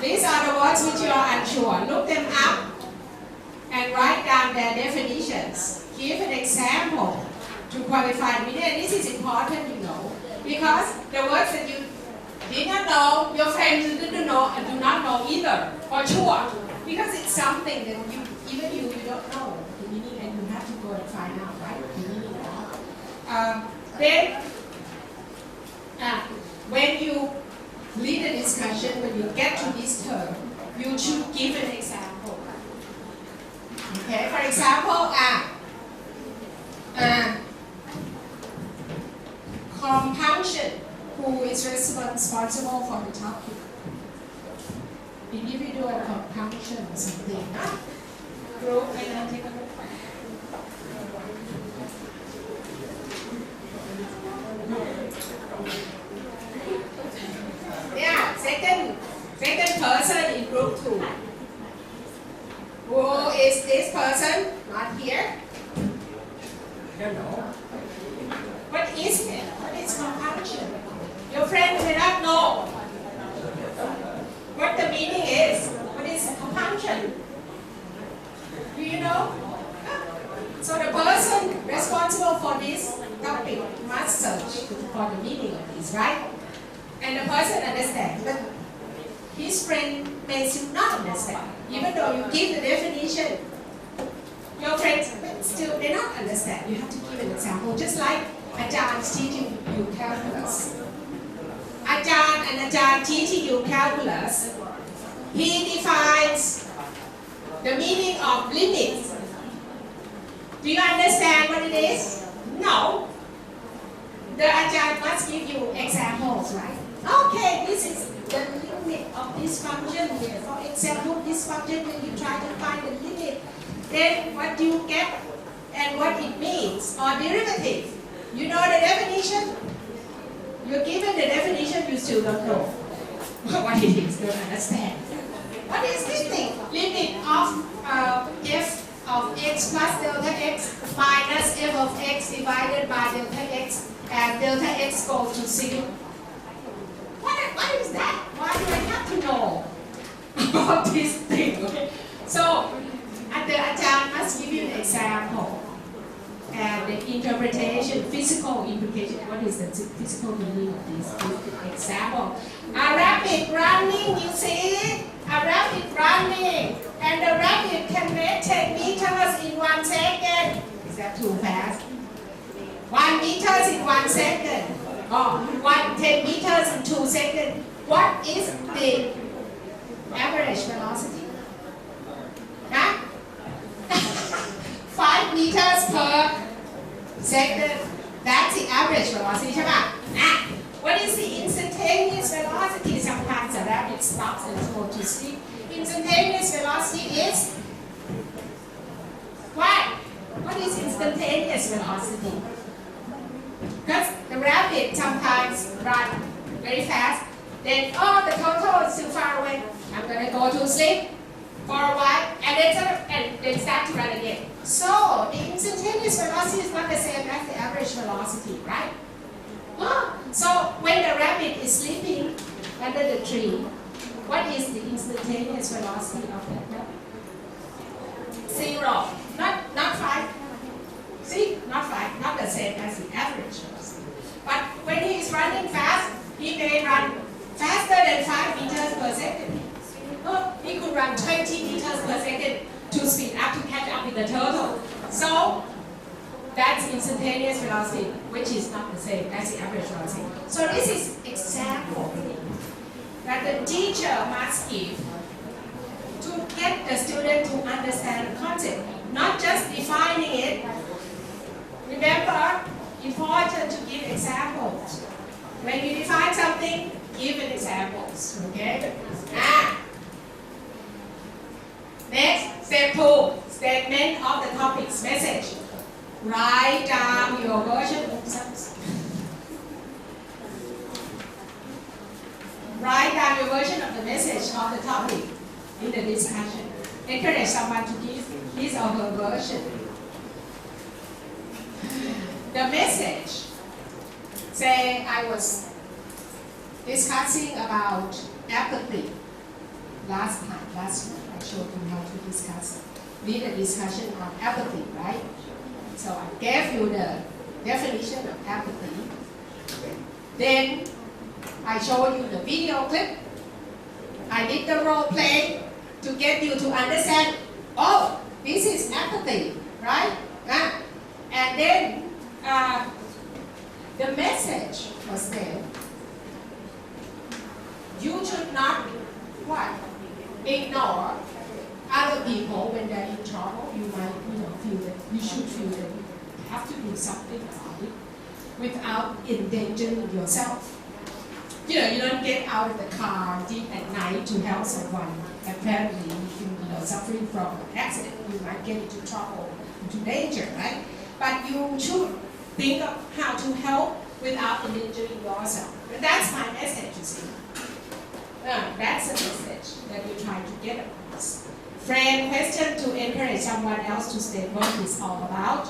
These are the words which you are unsure. Look them up and write down their definitions. Give an example to qualify the meaning. And this is important to know because the words that you did not know, your friends do not know either, for sure. Because it's something that even you don't know the meaning, and you have to go and find out, right? The meaning then, when you lead a discussion, when you get to this term, you should give an example. Okay, for example, compunction. Who is responsible for the topic? Individual compunction or something. Group, and take a look. Yeah, second person in group 2. Who is this person? Not here. I don't know. What is it? What is compunction? Your friend may not know what the meaning is. What is compunction? Do you know? So the person responsible for this topic must search for the meaning of this, right? And the person understands, but his friend may still not understand. Even though you give the definition, your friends still may not understand. You have to give an example, just like Ajahn teaching you calculus. Ajahn teaching you calculus, he defines the meaning of limits. Do you understand what it is? No. The Ajahn must give you examples, right? Okay, this is the limit of this function here. For example, this function, when you try to find the limit, then what do you get and what it means, or derivative. You know the definition? You're given the definition, you still don't know what it is, don't understand. What is this thing? Limit of f of x plus delta x minus f of x divided by delta x, and delta x goes to 0. What is that? Why do I have to know about this thing? Okay? So, the Ajahn must give you an example. And the interpretation, physical implication. What is the physical meaning of this example? A rabbit running, you see? A rabbit running. And the rabbit can make 10 meters in 1 second. Is that too fast? 1 meters in 1 second. Or 10 meters in 2 seconds. What is the average velocity? Huh? 5 meters per Set that's the average velocity ใช่ป่ะ What is the instantaneous velocity? Sometimes the rabbit stops and goes to sleep. Instantaneous velocity is what? What is instantaneous velocity? Because the rabbit sometimes run very fast. Then, oh, the total is too far away. I'm gonna go to sleep for a while, and then start to run again. So the instantaneous velocity is not the same as the average velocity, right? So when the rabbit is sleeping under the tree, what is the instantaneous velocity of that rabbit? 0. Not 5. See, not 5. Not the same as the average velocity. But when he is running fast, he may run faster than 5 meters per second. He could run 20 meters per second to speed up to catch up with the turtle. So that's instantaneous velocity, which is not the same as the average velocity. So this is example that the teacher must give to get the student to understand the concept, not just defining it. Remember, important to give examples. When you define something, give an examples. Okay? Next, step 2, statement of the topic's message. Write down your version. Write down your version of the message of the topic in the discussion. Encourage someone to give his or her version. The message. Say, I was discussing about apathy last week. I showed you how to lead a discussion on apathy, right? So I gave you the definition of apathy. Then I showed you the video clip. I did the role play to get you to understand, oh, this is apathy, right? And then the message was there. You should not, what? Ignore other people when they're in trouble. You might, feel that you should feel that you have to do something about it without endangering yourself. You don't get out of the car deep at night to help someone. Apparently, suffering from an accident, you might get into trouble, into danger, right? But you should think of how to help without endangering yourself. And that's my message, you see. That's the message that we try to get across. Frame question to encourage someone else to state what it's all about.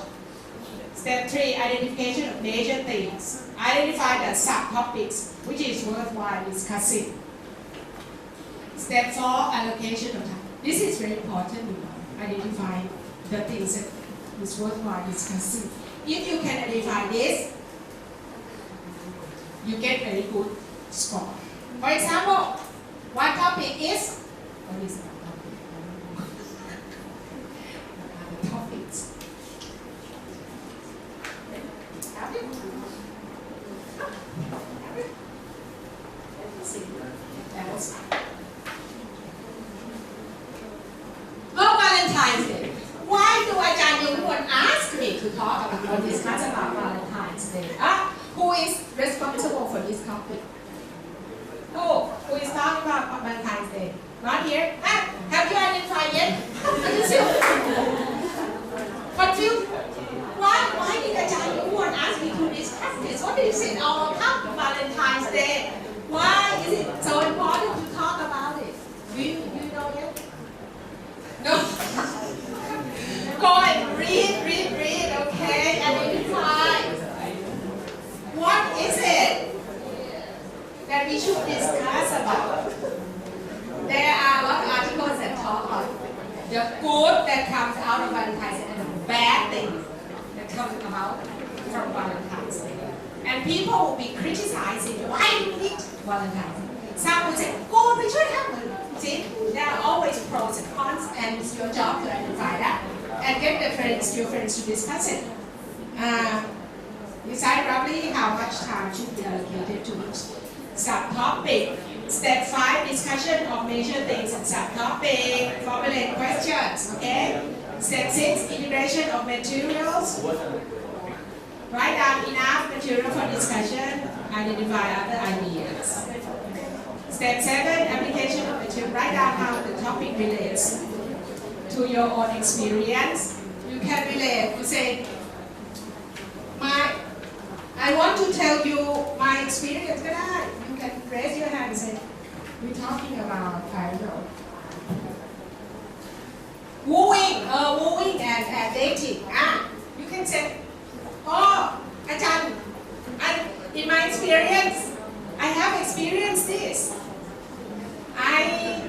Step 3, identification of major themes. Identify the subtopics which is worthwhile discussing. Step 4, allocation of time. This is very important, identify the things that is worthwhile discussing. If you can identify this, you get very good score. For example, one topic is, what is that topic? The topics. Have it? Let me see. Else. Oh, Valentine's Day. Why do Ajahn Yongwon ask me to talk about or discuss about Valentine's Day? Who is responsible for this topic? Who is talking about Valentine's Day? Not here? Have you identified yet? Are you still confused? Why did Ajahn Yongwon ask me to discuss this? What is it all about Valentine's Day? Why is it so important to talk about it? Do you know yet? No? Go and read, okay? Identify. What is it that we should discuss about? There are a lot of articles that talk about the good that comes out of Valentine's Day and the bad things that come about from Valentine's Day. And people will be criticizing, why do you need Valentine's Day? Some will say, oh, we should have one. See, there are always pros and cons, and it's your job to identify that and get your friends to discuss it. Decide roughly how much time should be allocated to each subtopic. Step 5, discussion of major things and subtopic. Formulate questions, okay? Step 6, integration of materials. Write down enough material for discussion. Identify other ideas. Step 7, application of material. Write down how the topic relates to your own experience. You can relate. You say, I want to tell you my experience. You can raise your hand and say, we're talking about, I don't know, wooing and dating. You can say, oh, Ajahn, in my experience, I have experienced this. I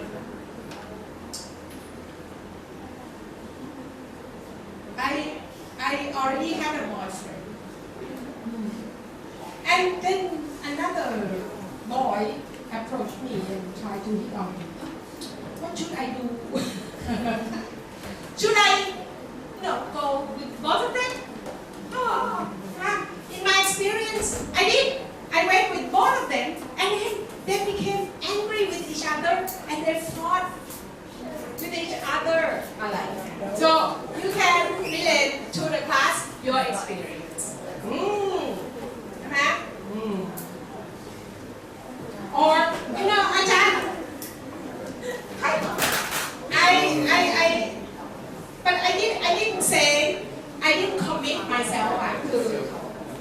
already have a boyfriend. And then another boy approached me and tried to hit on me. What should I do? Should I go with both of them? In my experience, I did. I went with both of them, and then they became angry with each other, and they fought with each other. So you can relate to the class your experience. Or Ajahn, but I didn't say, I didn't commit myself.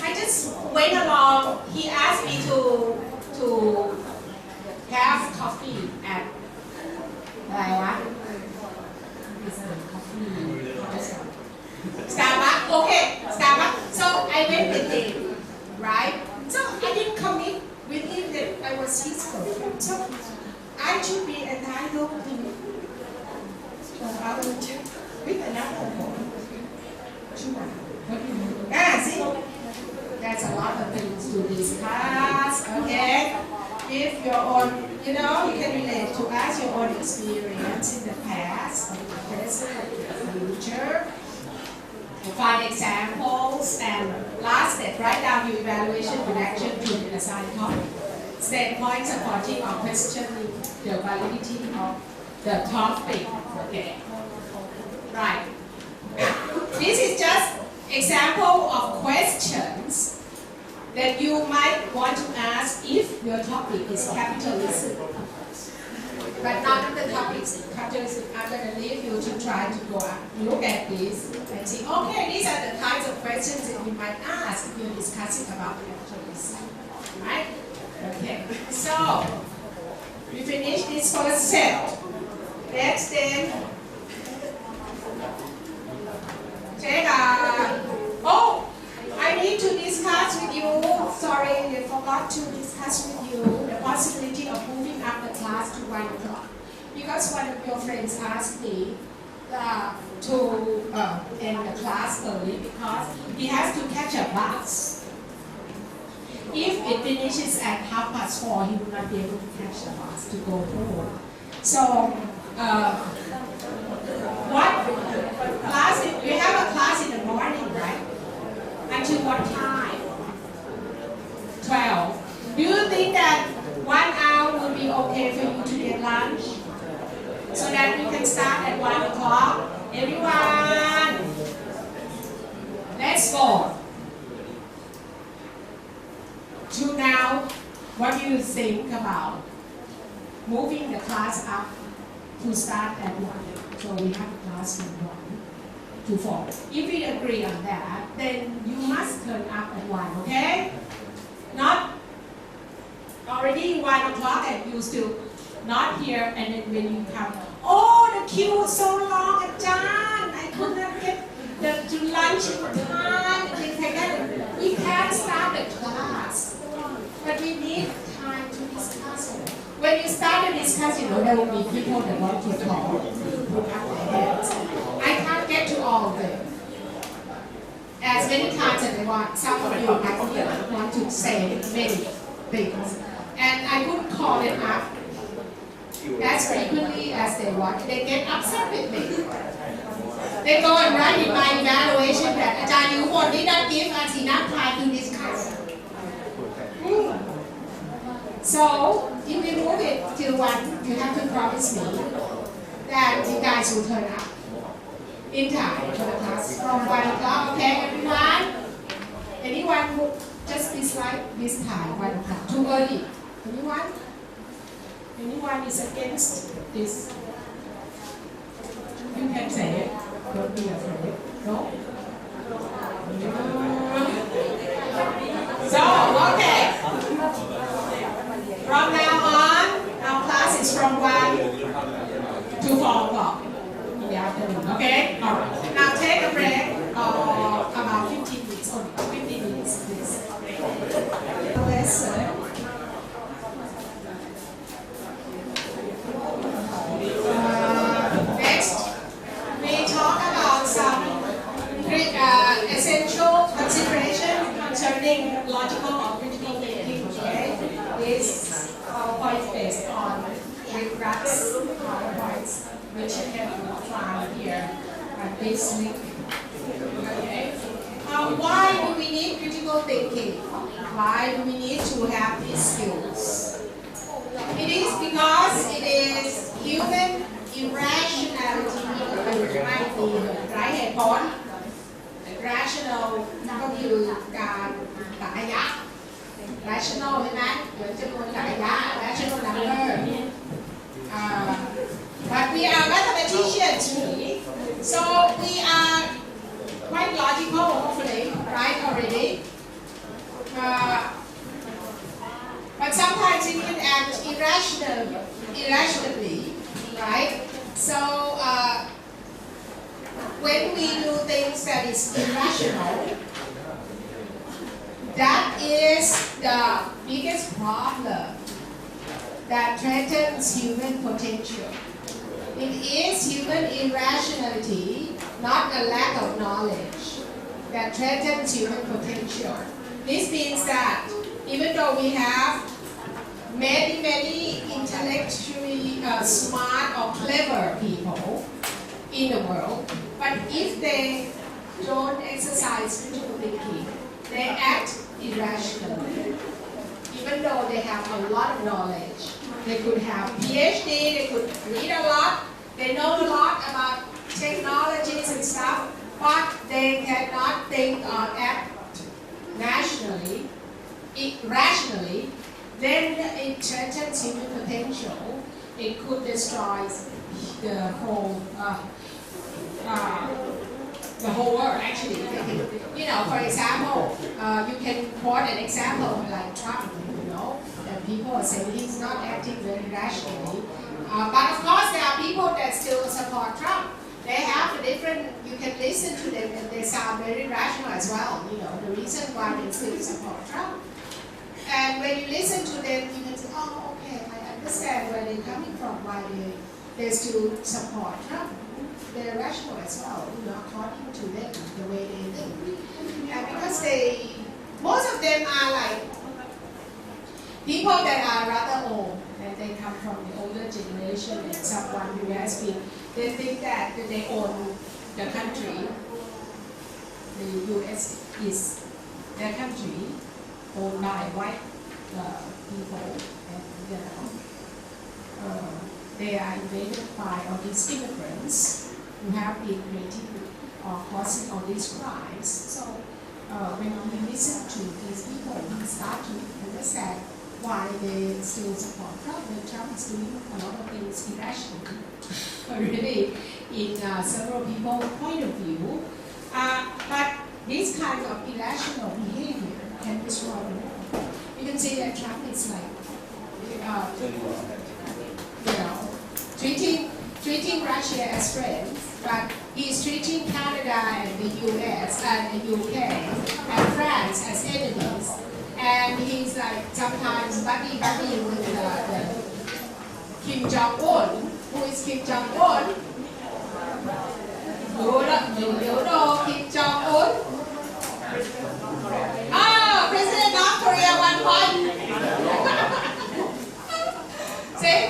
I just went along. He asked me to have coffee at Starbucks. Okay, Starbucks. So I went with him, right? So I didn't commit with him that I was his girlfriend. So I should be entitled to with another boy. What do you mean? See? There's a lot of things to discuss, okay? If your own, you can relate to us your own experience in the past, the present, the future. Find examples, and last step, write down your evaluation reaction to the assigned topic. Step points supporting or questioning the validity of the topic. Okay. Right. This is just example of questions that you might want to ask if your topic is capitalism. But none of the topics in capitalism. I'm going to leave you to try to go and look at this and see, okay, these are the kinds of questions that you might ask if you're discussing about capitalism. Right? Okay. So, we finish this first set. Let's then check I need to discuss with you, sorry, I forgot to discuss with you the possibility of moving up the class to 1 o'clock. Because one of your friends asked me to end the class early because he has to catch a bus. If it finishes at 4:30, he will not be able to catch the bus to go home. So, what class? We have a class in the morning, right? Until what time? 12. Do you think that 1 hour will be okay for you to get lunch? So that we can start at 1 o'clock? Everyone, let's go. To now, what do you think about moving the class up to start at 1? So we have a class from 1 to 4. If we agree on that, then you must turn up at 1, okay? Not already 1 o'clock and you still not here, and then when you come, oh, the queue was so long, Ajahn, I could not get to lunch in time, and things like that. We can't start the class, but we need time to discuss it. When you start the discussion, there will be people that want to talk, put up their hands. I can't get to all of them. As many times as I want, some of you might want to say many things. And I couldn't call them up as frequently as they want. They get upset with me. They go and write in my evaluation that Ajahn, you did not give us enough time to discuss. So, if we move it to 1, you have to promise me that you guys will turn up in time for the class from 1 o'clock. Okay, everyone? Anyone who just dislike this time 1 o'clock? Too early. Anyone? Anyone is against this? You can say it. Don't be afraid. No? So, okay. From now on, our class is from 1 to 4 o'clock in the afternoon. Okay? Alright. Now take a break about 15 minutes. Only 15 minutes, please. Lesson. Next, we talk about some essential consideration concerning logical or critical thinking. Okay? This point based on regrets points, which you can find here at this link. Okay? Why do we need critical thinking? Why do we need to have these skills? It is because it is human irrationality ไม่ดีไร้เหตุผล rational ก็คือการตรรกะ rational ใช่ไหมเหมือนจำนวนตรรกะ rational number but we are mathematicians so we are quite logical hopefully right already but sometimes we can act irrationally right so when we do things that is irrational, that is the biggest problem that threatens human potential. It is human irrationality, not a lack of knowledge, that threatens human potential. This means that even though we have many intellectually smart or clever people in the world, but if they don't exercise critical thinking, they act irrationally. Even though they have a lot of knowledge, they could have PhD, they could read a lot, they know a lot about technologies and stuff, but they cannot think or act rationally, then it threatens human potential. It could destroy the whole world actually. You know, for example, you can quote an example like Trump, you know, that people are saying he's not acting very rationally. But of course there are people that still support Trump. They have a different, you can listen to them and they sound very rational as well, you know, the reason why they still support Trump. And when you listen to them, you can say, oh, okay, I understand where they're coming from, why they still support Trump. They're rational as well, you know, according to them, the way they think. And because most of them are like people that are rather old, and they come from the older generation, and someone who has been, they think that they own the country. The US is their country, owned by white people, and they are invaded by all these immigrants who have been creating or causing all these crimes. So when we listen to these people, we start to understand why they still support Trump. And Trump is doing a lot of things irrationally, really, in several people's point of view. But this kind of irrational behavior can destroy the world. You can say that Trump is like, treating Russia as friends, but he's treating Canada and the US and the UK and France as enemies. And he's like sometimes buddy with the Kim Jong-un. Who is Kim Jong-un? You know Kim Jong-un? President of Korea 1 point. See?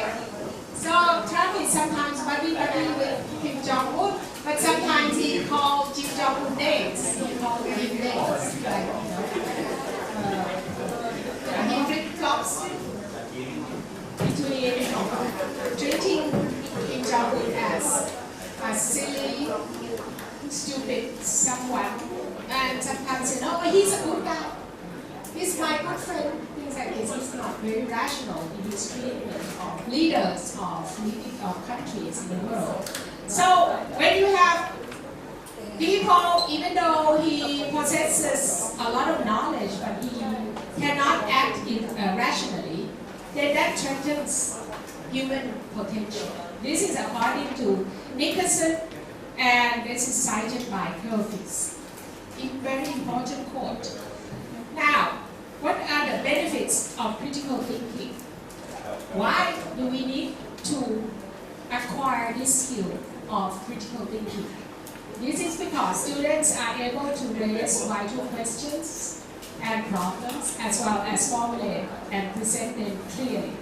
So Trump is sometimes buddy with Kim Jong-un, but sometimes he calls Kim Jong-un names. He calls him names. Like, he flip-flops between treating Kim Jong-un as a silly, stupid someone, and sometimes say, oh, he's a good guy. He's my good friend. Things like this. He's not very rational in his treatment of leaders of countries in the world. So when you have people, even though he possesses a lot of knowledge, but he cannot act rationally, then that threatens human potential. This is according to Nicholson, and this is cited by Curtis. A very important quote. Now, what are the benefits of critical thinking? Why do we need to acquire this skill of critical thinking? This is because students are able to raise vital questions and problems as well as formulate and present them clearly.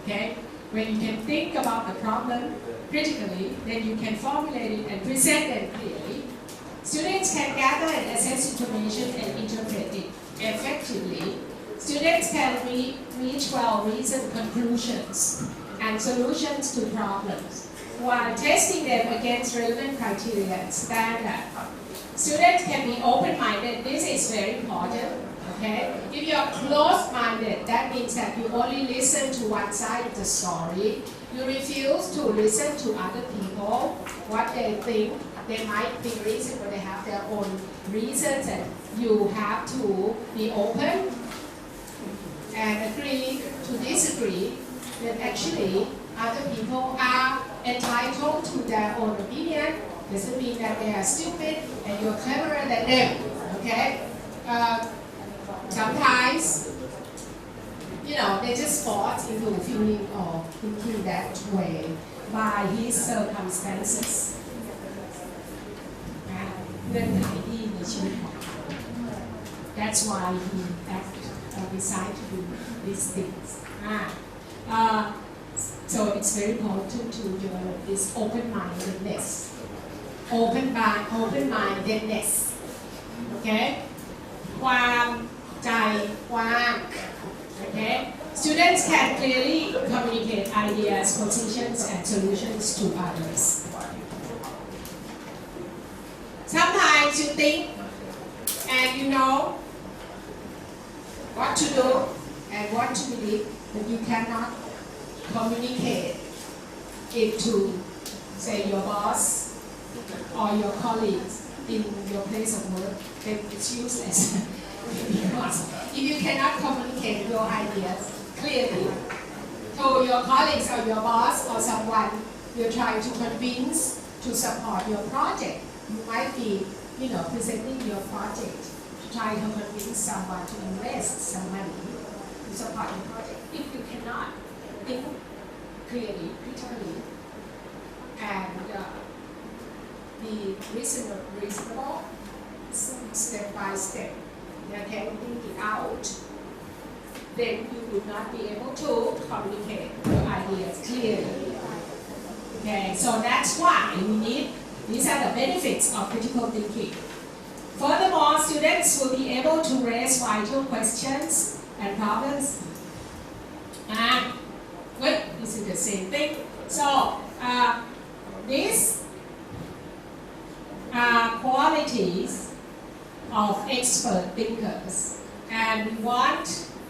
Okay? When you can think about the problem critically, then you can formulate it and present them clearly. Students can gather and assess information and interpret it effectively. Students can reach well-reasoned conclusions and solutions to problems while testing them against relevant criteria and standards. Students can be open-minded. This is very important. Okay? If you are closed-minded, that means that you only listen to one side of the story. You refuse to listen to other people, what they think. They might think reasonable, they have their own reasons, and you have to be open and agree to disagree. That actually other people are entitled to their own opinion. Doesn't mean that they are stupid and you're cleverer than them. Okay? Sometimes, they just fall into feeling or thinking that way by his circumstances. เงื่อนไขที่ในชีวิตของเขา That's why he decided to do these things. So it's very important to develop this open-mindedness. Open-mindedness. Okay? ความใจกว้าง Okay? Students can clearly communicate ideas, positions, and solutions to others. Sometimes you think and you know what to do and what to believe, but you cannot communicate it to, say, your boss or your colleagues in your place of work. Then it's useless. Because if you cannot communicate your ideas clearly to your colleagues or your boss or someone you're trying to convince to support your project, you might be, presenting your project to try to convince someone to invest some money to support your project. If you cannot think clearly, critically, and be reasonable, step by step, and can think it out, then you would not be able to communicate your ideas clearly. Okay, so that's why we need. These are the benefits of critical thinking. Furthermore, students will be able to raise vital questions and problems. Good, this is the same thing. So, these are qualities of expert thinkers, and we want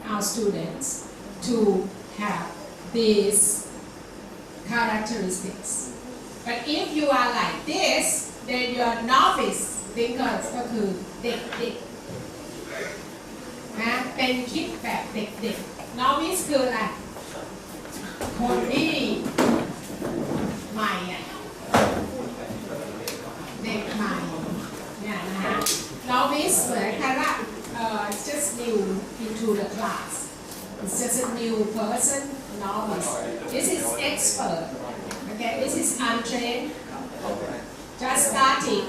our students to have these characteristics. But if you are like this, then you are novice thinkers ก็คือเด็กๆนะเป็นคิดแบบเด็กๆ novice คืออะไรคนที่ใหม่เด็กใหม่เนี่ยนะฮะ novice เหมือนกันว่าit's just new into the class. It's just a new person, novice. This is expert. Okay, this is untrained, just starting.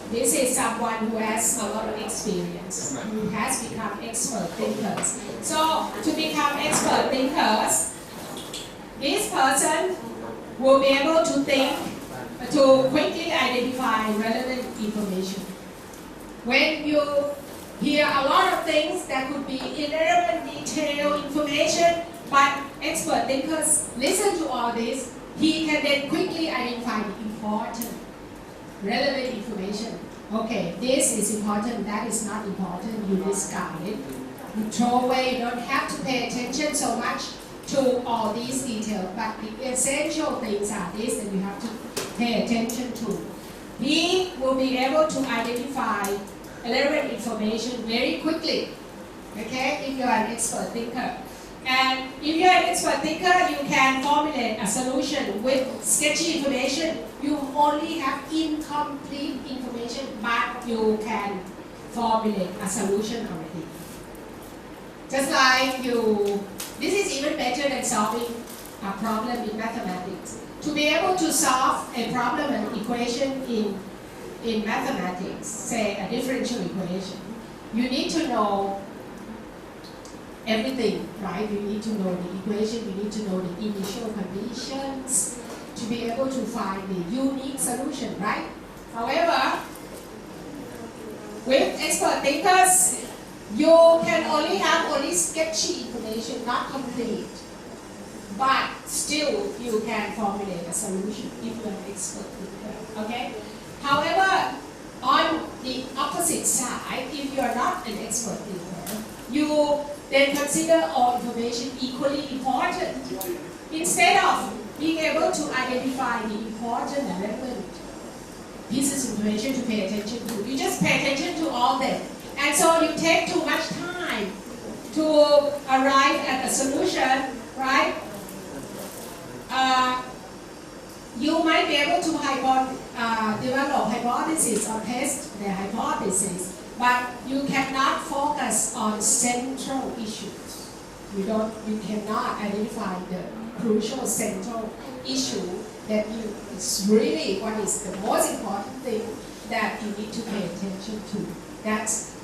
This is someone who has a lot of experience, who has become expert thinkers. So, to become expert thinkers, this person will be able to think, to quickly identify relevant information. When you hear a lot of things that could be irrelevant, detailed information, but expert thinkers listen to all this. He can then quickly identify the important, relevant information Okay, this is important, that is not important, you discard it. You throw away, you don't have to pay attention so much to all these details, but the essential things are these that you have to pay attention to. We will be able to identify relevant information very quickly, okay, if you are an expert thinker. And if you are an expert thinker, you can formulate a solution with sketchy information. You only have incomplete information, but you can formulate a solution already. Just like this is even better than solving a problem in mathematics. To be able to solve a problem, an equation in mathematics, say a differential equation, you need to know everything, right? You need to know the equation, you need to know the initial conditions to be able to find the unique solution, right? However, with expert thinkers, you can only have sketchy information, not complete. But still, you can formulate a solution if you're an expert thinker, okay? However, on the opposite side, if you're not an expert thinker, you then consider all information equally important. Instead of being able to identify the important and relevant pieces of information to pay attention to, you just pay attention to all them. And so you take too much time to arrive at a solution, right? You might be able to develop hypotheses or test the hypothesis, but you cannot focus on central issues. You cannot identify the crucial central issue that it's really what is the most important thing that you need to pay attention to.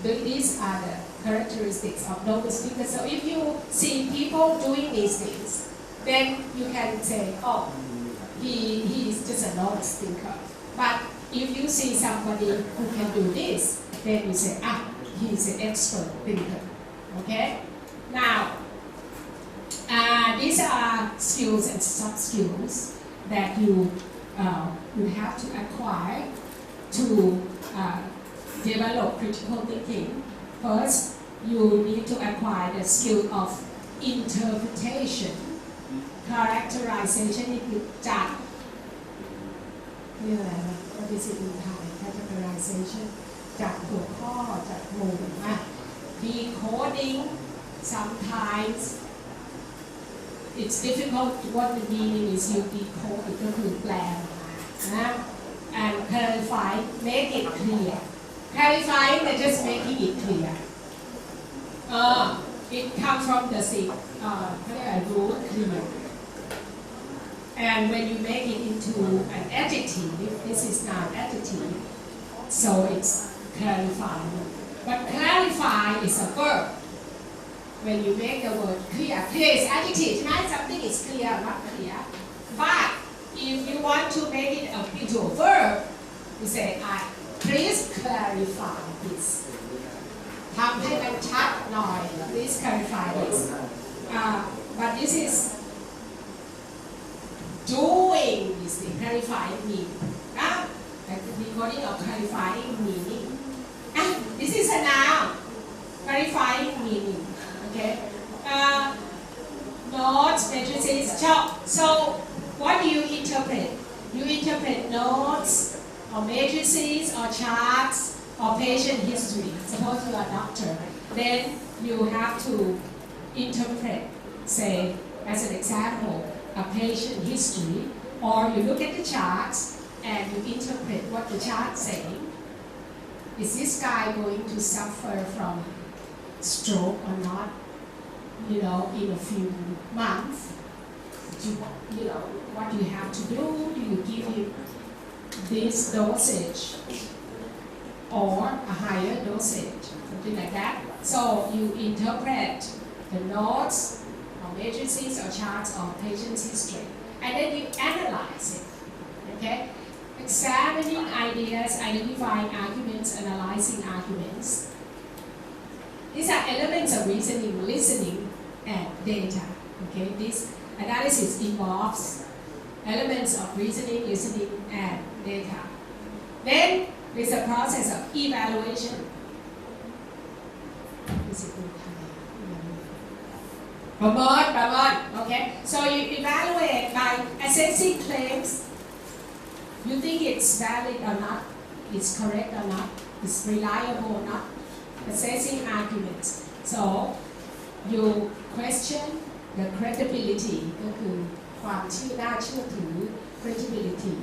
These are the characteristics of novice thinkers. So if you see people doing these things, then you can say, oh, he is just a novice thinker. But if you see somebody who can do this, then you say, he's an expert thinker. Okay? Now, these are skills and soft skills that you have to acquire to develop critical thinking. First, you need to acquire the skill of interpretation, characterization นี่คือจัดนี่อะไรนะ What is it in Thai? Categorization จัดหัวข้อจัดหมู่decoding sometimes it's difficult what the meaning is you decode ก็คือแปลนะ and clarify make it clear clarifying but just making it clear it comes from the root clear. And when you make it into an adjective, this is not adjective, so it's clarifying. But clarify is a verb. When you make the word clear, clear is adjective, right? Something is clear, not clear. But if you want to make it into a verb, you say, please clarify this. ทำให้มันชัดหน่อย Please clarify this. But this is doing this thing, clarifying meaning. Like the decoding of clarifying meaning. This is a noun, clarifying meaning. Okay. Notes, matrices. So, what do you interpret? You interpret notes, or matrices, or charts, or patient history. Suppose you are a doctor, then you have to interpret, say, as an example, a patient history, or you look at the charts and you interpret what the chart saying. Is this guy going to suffer from stroke or not? In a few months. What do you have to do? Do you give him this dosage or a higher dosage, something like that? So you interpret the notes, or matrices, or charts, or patient's history, and then you analyze it. Okay, examining ideas, identifying arguments, analyzing arguments. These are elements of reasoning, listening, and data. Okay, this analysis involves elements of reasoning, listening, and data. Then It's a process of evaluation. Promote. Okay. So you evaluate by assessing claims. You think it's valid or not? It's correct or not? It's reliable or not? Assessing arguments. So you question the credibility ก็คือความน่าเชื่อถือ credibility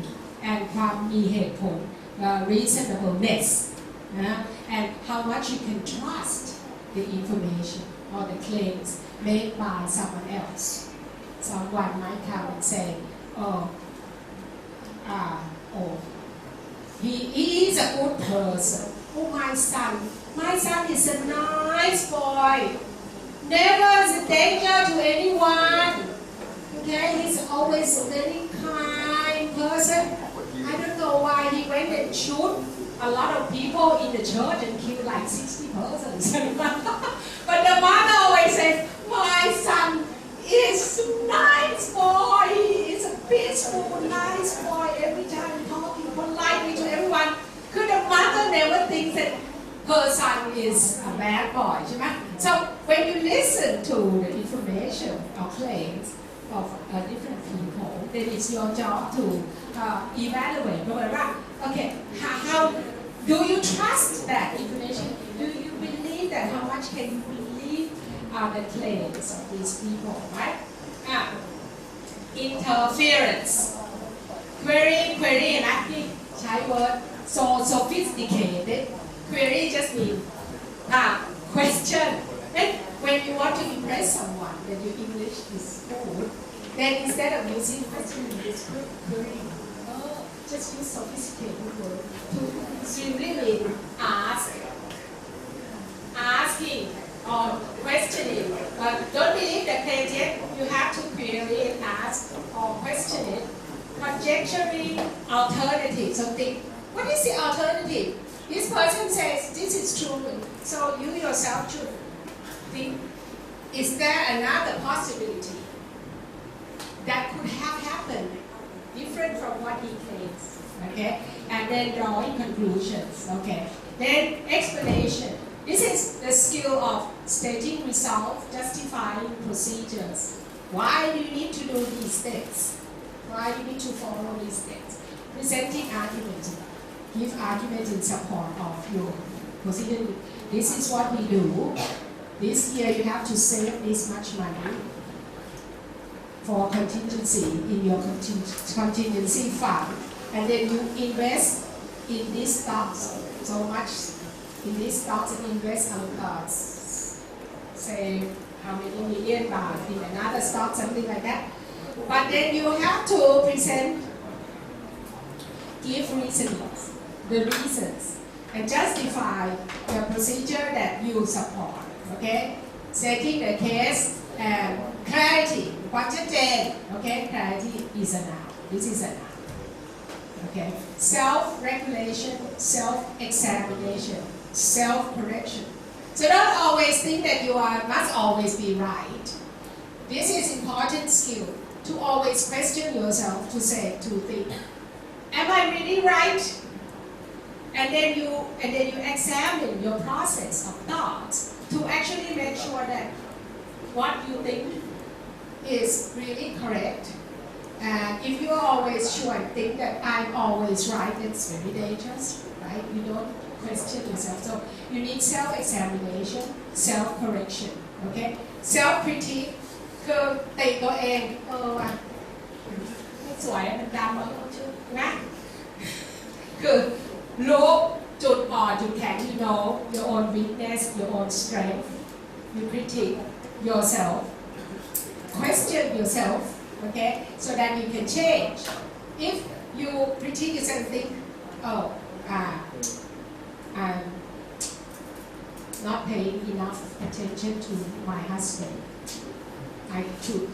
and ความมีเหตุผล reasonableness and how much you can trust the information or the claims made by someone else. Someone might come and say, he is a good person. Oh, my son is a nice boy. Never is a danger to anyone. Okay, he's always a very kind person. I don't know why he went and shoot a lot of people in the church and killed like 60 persons. But the mother always says, my son is a nice boy. He is a peaceful, nice boy. Every time talking politely to everyone. Could the mother never think that her son is a bad boy? So when you listen to the information or claims of different people, then it's your job to evaluate. Okay, how do you trust that information? Do you believe that? How much can you believe the claims of these people, right? Interference. Query นะที่ใช้ word so sophisticated. Query just means question. And when you want to impress someone, that your English is good, then instead of using question, you use query. Just use sophisticated word to really asking or questioning. Don't believe the claim yet. You have to query and ask or question it. Conjecturing alternative. So think, what is the alternative? This person says this is true. So you yourself should think, is there another possibility that could have happened different from what he claims? Okay, and then drawing conclusions. Okay, then explanation. This is the skill of stating results, justifying procedures. Why do you need to do these things? Why do you need to follow these things? Presenting argument. Give argument in support of your position. This is what we do. This year you have to save this much money for contingency in your contingency fund, and then you invest in these stocks so much in these stocks and invest say how many million baht in another stock, something like that. But then you have to give reasons, the reasons, and justify the procedure that you support. Okay, setting the case and clarity. ความชัดเจน Okay, clarity is a noun. This is a noun. Okay, self-regulation, self-examination, self-correction. So don't always think that you must always be right. This is important skill to always question yourself, to think, am I really right? And then you examine your process of thoughts to actually make sure that what you think is really correct. And if you are always sure and think that I'm always right, it's very dangerous, right? You don't question yourself. So you need self-examination, self-correction, okay? Self-critique คือติตัวเองไม่สวยมันดำแล้วนะคือรู้จุดอ่อนจุดแข็ง you know your own weakness, your own strength. You critique yourself, question yourself, okay, so that you can change. If you critique yourself and think, I'm not paying enough attention to my husband. I should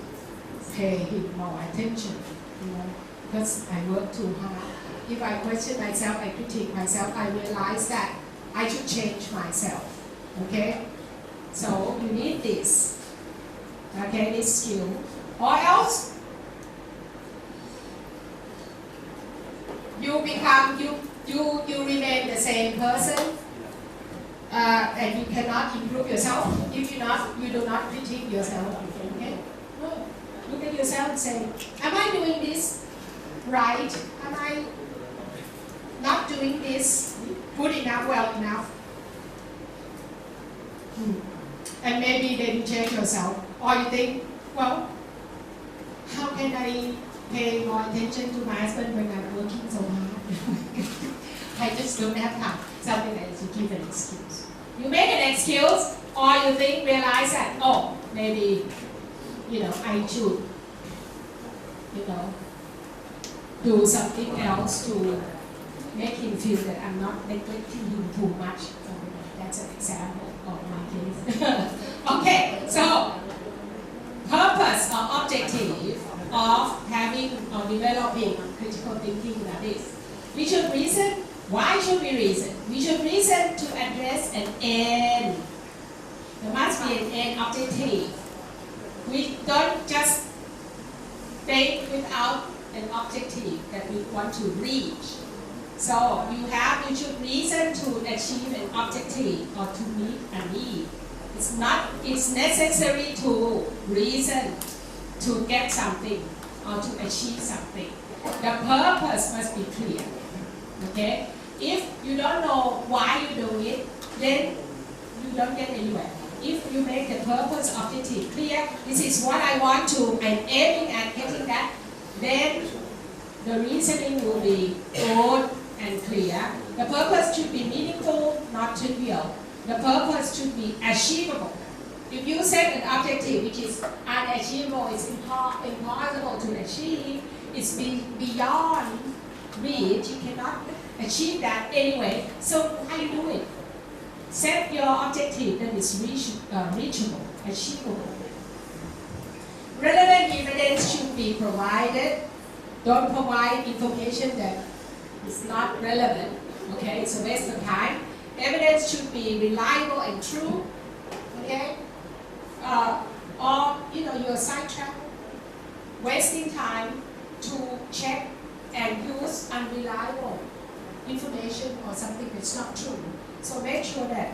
pay him more attention, because I work too hard. If I question myself, I critique myself, I realize that I should change myself, okay? So you need this, okay, this skill. Or else, you you remain the same person, and you cannot improve yourself if you do not critique yourself. Okay? No. Look at yourself and say, am I doing this right? Am I not doing this good enough, well enough? And maybe then you check yourself, or you think, well, how can I pay more attention to my husband when I'm working so hard? I just don't have time. Something like that, you give an excuse. You make an excuse, or you realize that, oh, maybe, I should, do something else to make him feel that I'm not neglecting him too much. So that's an example of my case. Okay, so purpose or objective of having or developing critical thinking like this. We should reason. Why should we reason? We should reason to address an end. There must be an end objective. We don't just think without an objective that we want to reach. So you should reason to achieve an objective or to meet a need. It's necessary to reason to get something or to achieve something. The purpose must be clear. Okay? If you don't know why you do it, then you don't get anywhere. If you make the purpose objective clear, this is what I want to, I'm aiming at getting that, then the reasoning will be good and clear. The purpose should be meaningful, not trivial. The purpose should be achievable. If you set an objective which is unachievable, it's impossible to achieve, it's beyond reach, you cannot achieve that anyway. So how you do it? Set your objective that is reachable, achievable. Relevant evidence should be provided. Don't provide information that is not relevant. Okay, it's a waste of time. Evidence should be reliable and true. Okay, or you're sidetracked, wasting time to check and use unreliable information or something that's not true. So make sure that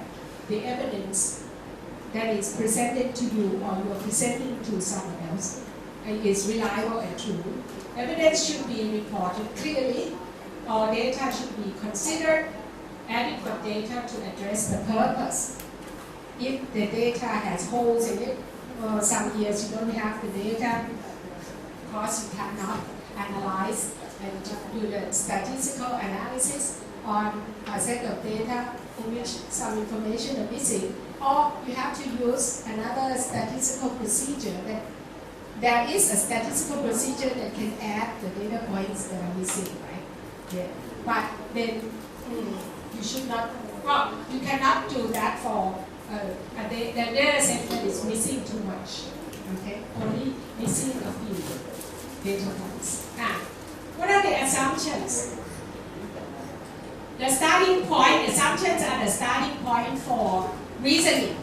the evidence that is presented to you or you're presenting to someone else is reliable and true. Evidence should be reported clearly, or data should be considered, adequate data to address the purpose. If the data has holes in it, or some years you don't have the data, because you cannot analyze and do the statistical analysis on a set of data in which some information are missing, or you have to use another statistical procedure that there is a statistical procedure that can add the data points that are missing, right? Yeah. But then you should not, you cannot do that for the data set that is missing too much. Okay, only missing a few data points. What are the assumptions? The starting point, assumptions are the starting point for reasoning.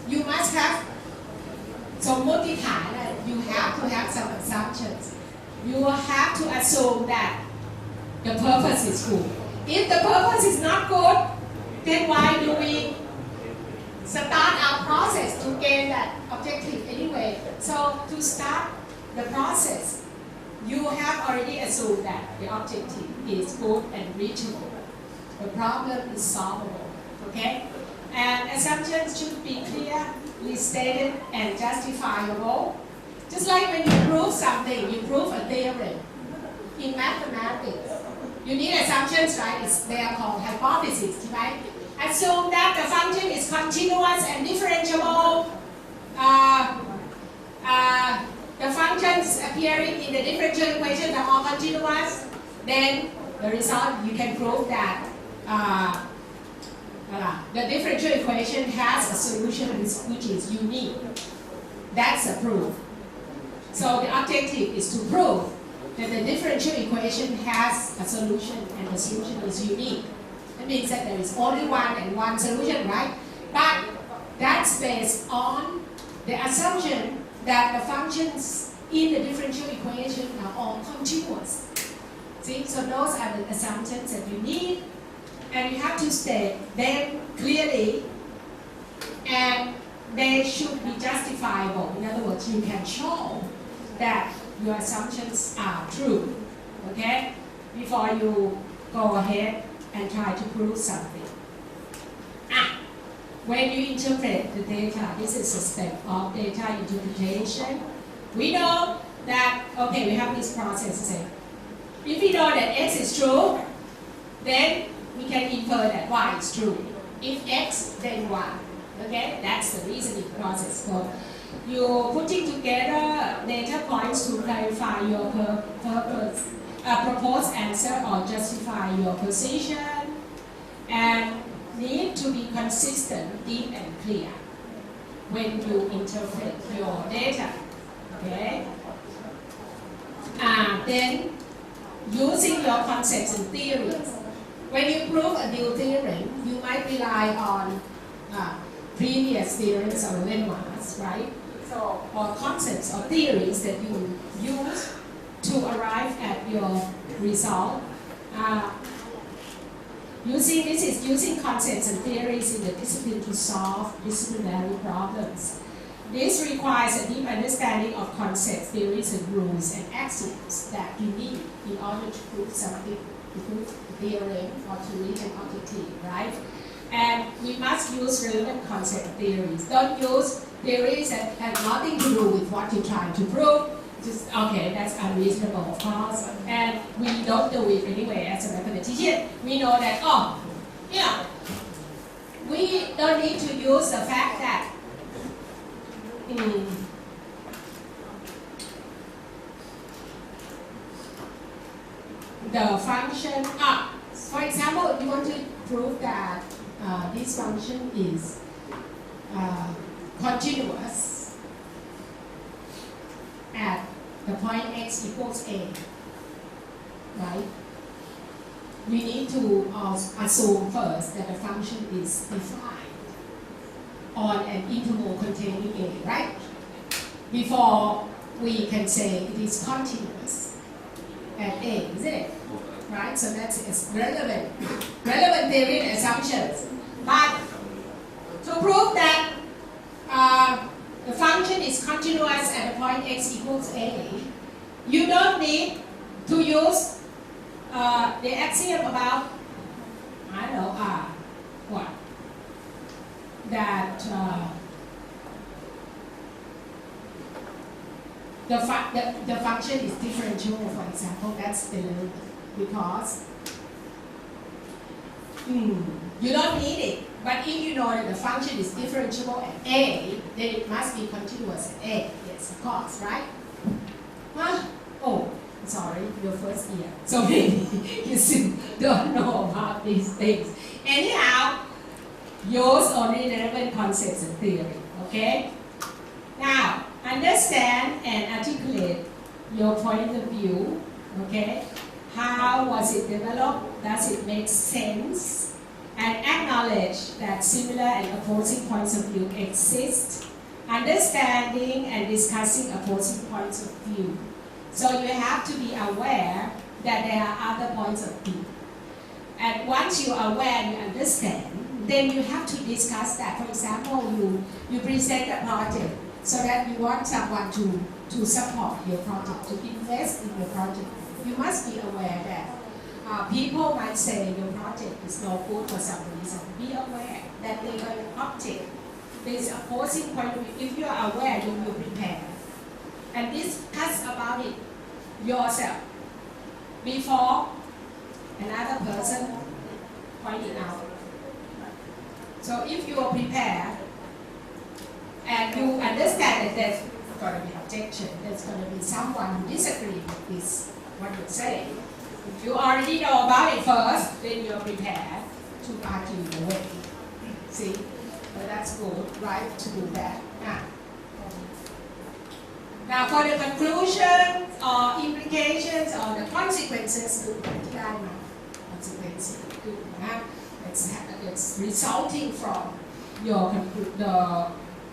You must have you have to have some assumptions. You have to assume that the purpose is good. If the purpose is not good, then why do we start our process to gain that objective anyway? So to start the process, you have already assumed that the objective is good and reachable. The problem is solvable. Okay? And assumptions should be clearly stated and justifiable. Just like when you prove something, you prove a theorem. In mathematics, you need assumptions, right? They are called hypotheses, right? Assume that the function is continuous and differentiable. The functions appearing in the differential equation are all continuous. Then the result, you can prove that the differential equation has a solution which is unique. That's a proof. So the objective is to prove that the differential equation has a solution and the solution is unique. That means that there is only one solution, right? But that's based on the assumption that the functions in the differential equation are all continuous. See, so those are the assumptions that you need, and you have to state them clearly, and they should be justifiable. In other words, you can show that your assumptions are true, okay, before you go ahead and try to prove something. When you interpret the data, this is a step of data interpretation. We know that, okay, we have this process. If we know that X is true, then we can infer that Y is true. If X, then Y. Okay, that's the reasoning process. So you're putting together data points to clarify your purpose, proposed answer or justify your position, and need to be consistent, deep, and clear when you interpret your data. Okay. Then using your concepts and theories. When you prove a new theorem, you might rely on previous theorems or lemmas, right? So, or concepts or theories that you use to arrive at your result. Using concepts and theories in the discipline to solve disciplinary problems. This requires a deep understanding of concepts, theories, and rules and axioms that you need in order to prove something, to prove a theorem or to reach an objective, right? And we must use relevant concept theories. Don't use theories that have nothing to do with what you're trying to prove. Just, okay, that's unreasonable, of course. And we don't do it anyway as a mathematician. We know that, oh, yeah, we don't need to use the fact that the function, for example, you want to prove that this function is continuous at the point x equals a, right? We need to assume first that the function is defined on an interval containing a, right? Before we can say it is continuous at a, isn't it? Right? So that's relevant theory and assumptions. But to prove that the function is continuous at the point x equals a, you don't need to use the axiom about, I don't know, what? That the function is differentiable, for example. That's irrelevant because you don't need it. But if you know that the function is differentiable at a, then it must be continuous at a. Yes, of course, right? Oh, sorry, your first year. So maybe you still don't know about these things. Anyhow, use only relevant concepts and theory, okay? Now, understand and articulate your point of view, okay? How was it developed? Does it make sense? And acknowledge that similar and opposing points of view exist. Understanding and discussing opposing points of view. So you have to be aware that there are other points of view. And once you are aware and you understand, then you have to discuss that. For example, you present a project so that you want someone to support your project, to invest in your project. You must be aware that people might say your project is no good for some reason. Be aware that they are an object. There is opposing point of view. If you are aware, then you prepare. And discuss about it yourself before another person point it out. So if you are prepared and you understand that there's going to be objection, there's going to be someone who disagrees with this, what you say. If you already know about it first, then you're prepared to argue the way. See? But that's good, right, to do that. Now for the conclusion or implications or the consequences, it's resulting from the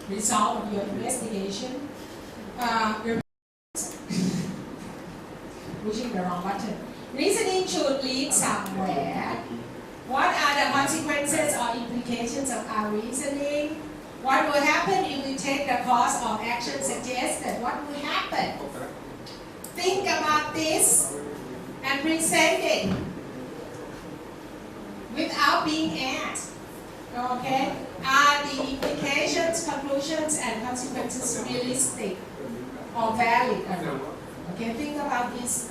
result of your investigation. Pushing the wrong button. Reasoning should lead somewhere. What are the consequences or implications of our reasoning? What will happen if we take the course of action suggested? What will happen? Think about this and present it without being asked. Okay? Are the implications, conclusions, and consequences realistic or valid or not? Okay, think about this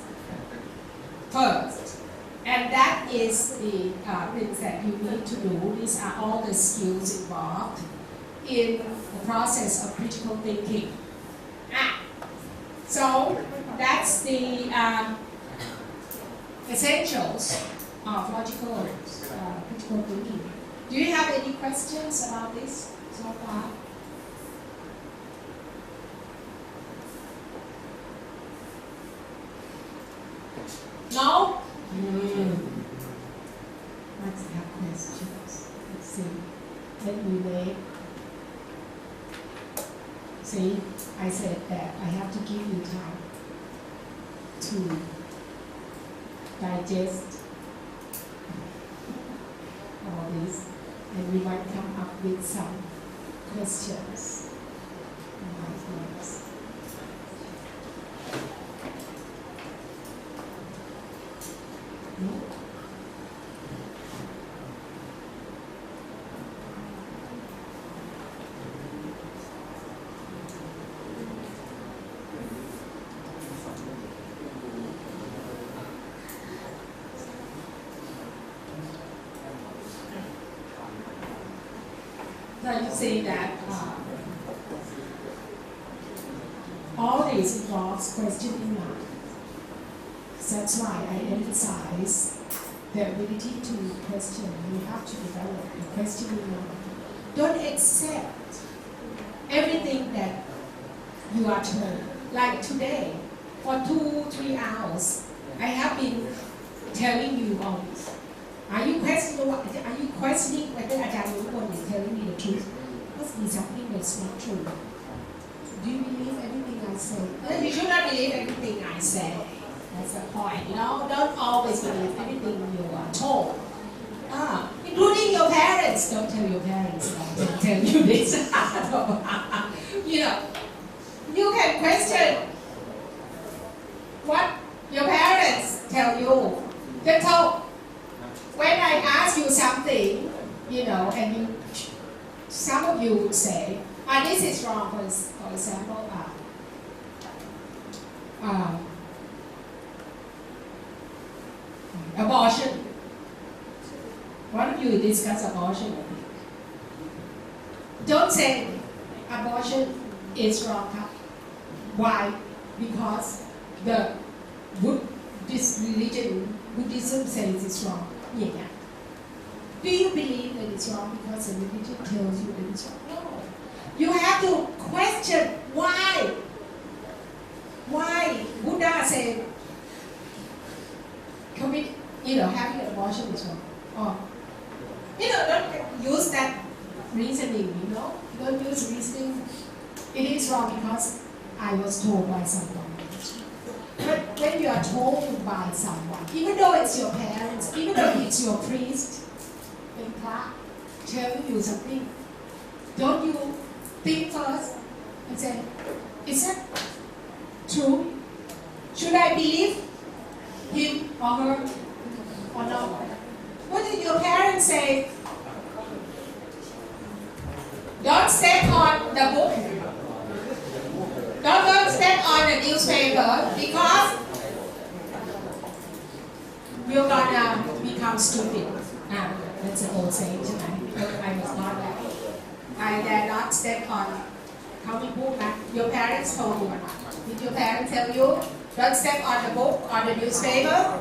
first. And that is the things that you need to do. These are all the skills involved in the process of critical thinking. So that's the essentials of logical critical thinking. Do you have any questions about this so far? No? Let's have questions. Let's see. Let me wait. See, I said that I have to give you time to digest all this, and we might come up with some questions. So you say that all this involves questioning mind. That's why I emphasize the ability to question. You have to develop the questioning mind. Don't accept everything that you are told. Like today, for 2-3 hours, I have been telling you all this. Are you questioning whether Ajahn Nupon is telling me the truth? Must be something that's not true. Do you believe everything I say? You should not believe everything I say. That's the point. Don't always believe everything you are told. Including your parents. Don't tell your parents that I tell you this. You can question what your parents tell you. They told. When I ask you something, and some of you would say, this is wrong, for example, abortion. One of you discuss abortion. Don't say abortion is wrong. Why? Because this religion, Buddhism says it's wrong. Yeah. Do you believe that it's wrong because the religion tells you that it's wrong? No. You have to question why. Why Buddha said having an abortion is wrong. Or don't use that reasoning, Don't use reasoning. It is wrong because I was told by someone. But when you are told by someone, even though it's your parents, even though it's your priest, in class, telling you something, don't you think first and say, is that true? Should I believe him or her or not? What did your parents say? Don't step on the book. Don't step on the newspaper because you're gonna become stupid. That's an old saying tonight. I was not that. I dare not step on comic book. Your parents told you or not? Did your parents tell you? Don't step on the book or the newspaper?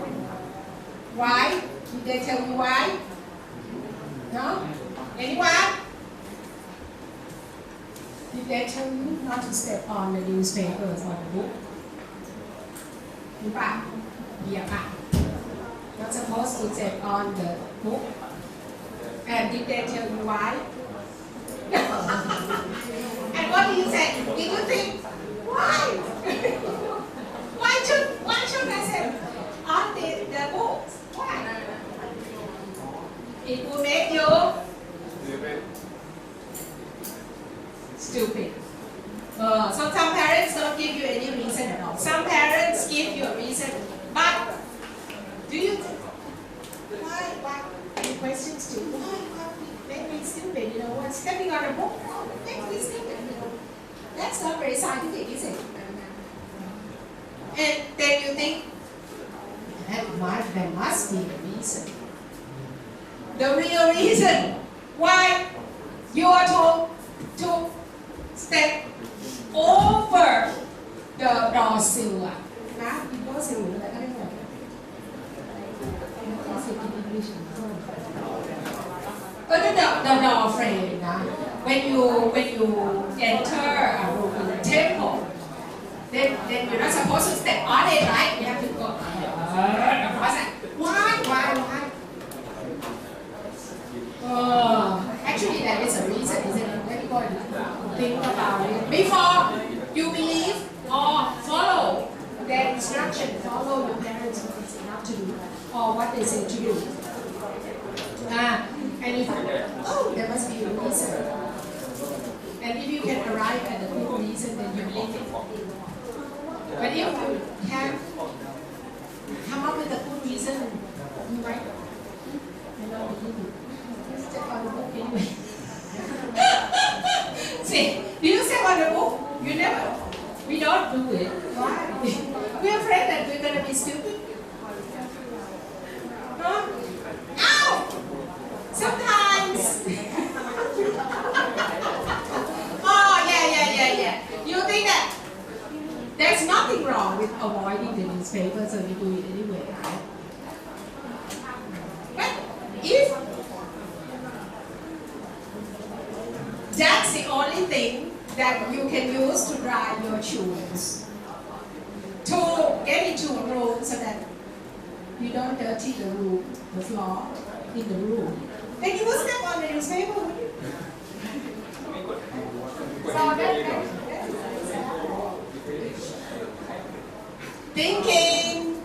Why? Did they tell you why? No? Anyone? Did they tell you not to step on the newspapers or the book? Yeah. Not supposed to step on the book. And did they tell you why? And what do you say? Did you think, why? why should I say on the scientific, is it? And then you think, there must be a reason. The real reason why you are told to step over the door sill นะ door sill อะไรก็ได้หมด the door frame นะ when you enter a room in a temple then you're not supposed to step on it, right? You have to go across it. Why? Actually, there is a reason, isn't it? Let me go and think about it. Before you believe or follow their instruction, follow your parents what they say not to do, or what they say to do. And you think, oh, there must be a reason. And if you can arrive at the good reason, then you believe it. But if you have come up with a good reason, you might not believe it. Step on the book anyway. See, do you step on the book? You never. We don't do it. Why? We're afraid that we're going to be stupid. No? Ow! Sometimes. Oh, yeah. You think that there's nothing wrong with avoiding the newspaper, so you do it anyway, right? But if that's the only thing that you can use to dry your shoes, to get into a room so that you don't dirty the floor in the room, then you will step on the newspaper, wouldn't you? So thinking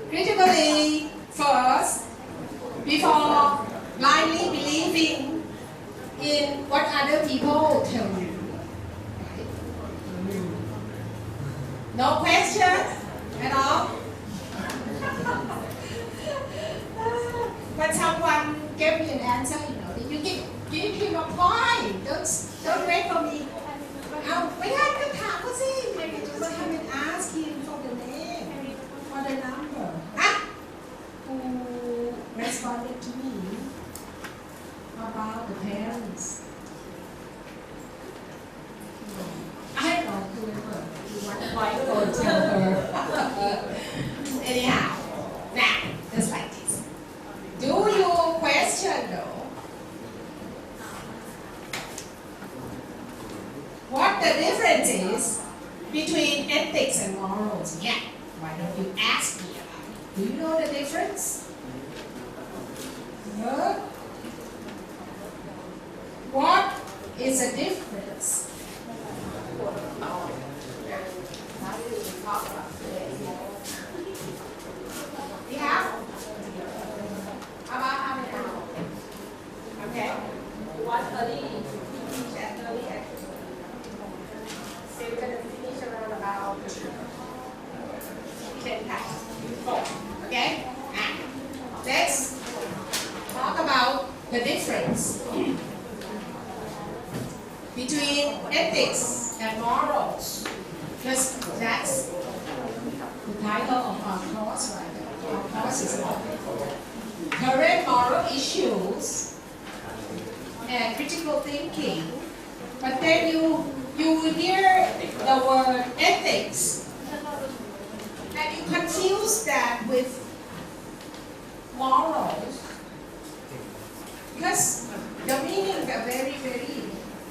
critically first before blindly believing in what other people tell you. No question at all. But someone gave me an answer, you give him a point. Don't wait for me. We have to talk to him. Maybe just come and ask him for the name, for the number. Who responded to me about the parents? I don't know whoever. You want to go tell her. Anyhow, now, just like this. Do you question though? What the difference is between ethics and morals? Yeah, why don't you ask me about it? Do you know the difference? No? What is the difference? Yeah? About how many hours? Okay. 1:30. We're going to finish around about 10 past 4. Okay? Let's talk about the difference between ethics and morals. Because that's the title of our course, right? Our course is about current moral issues and critical thinking. But then you hear the word ethics and you confuse that with morals, because the meanings are very, very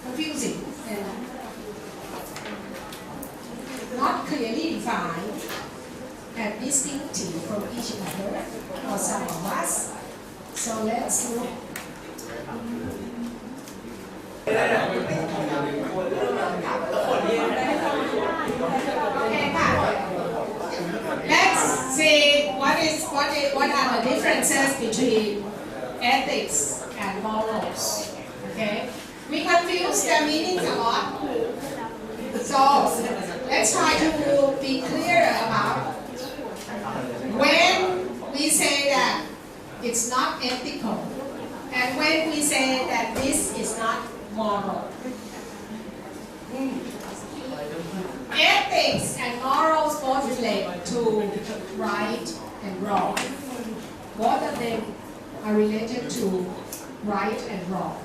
confusing and not clearly defined and distinctive from each other for some of us. So let's look. Let's see what are the differences between ethics and morals. Okay, we confuse their meanings a lot. So let's try to be clear about when we say that it's not ethical and when we say that this is not moral. ethics and morals both relate to right and wrong. Both of them are related to right and wrong.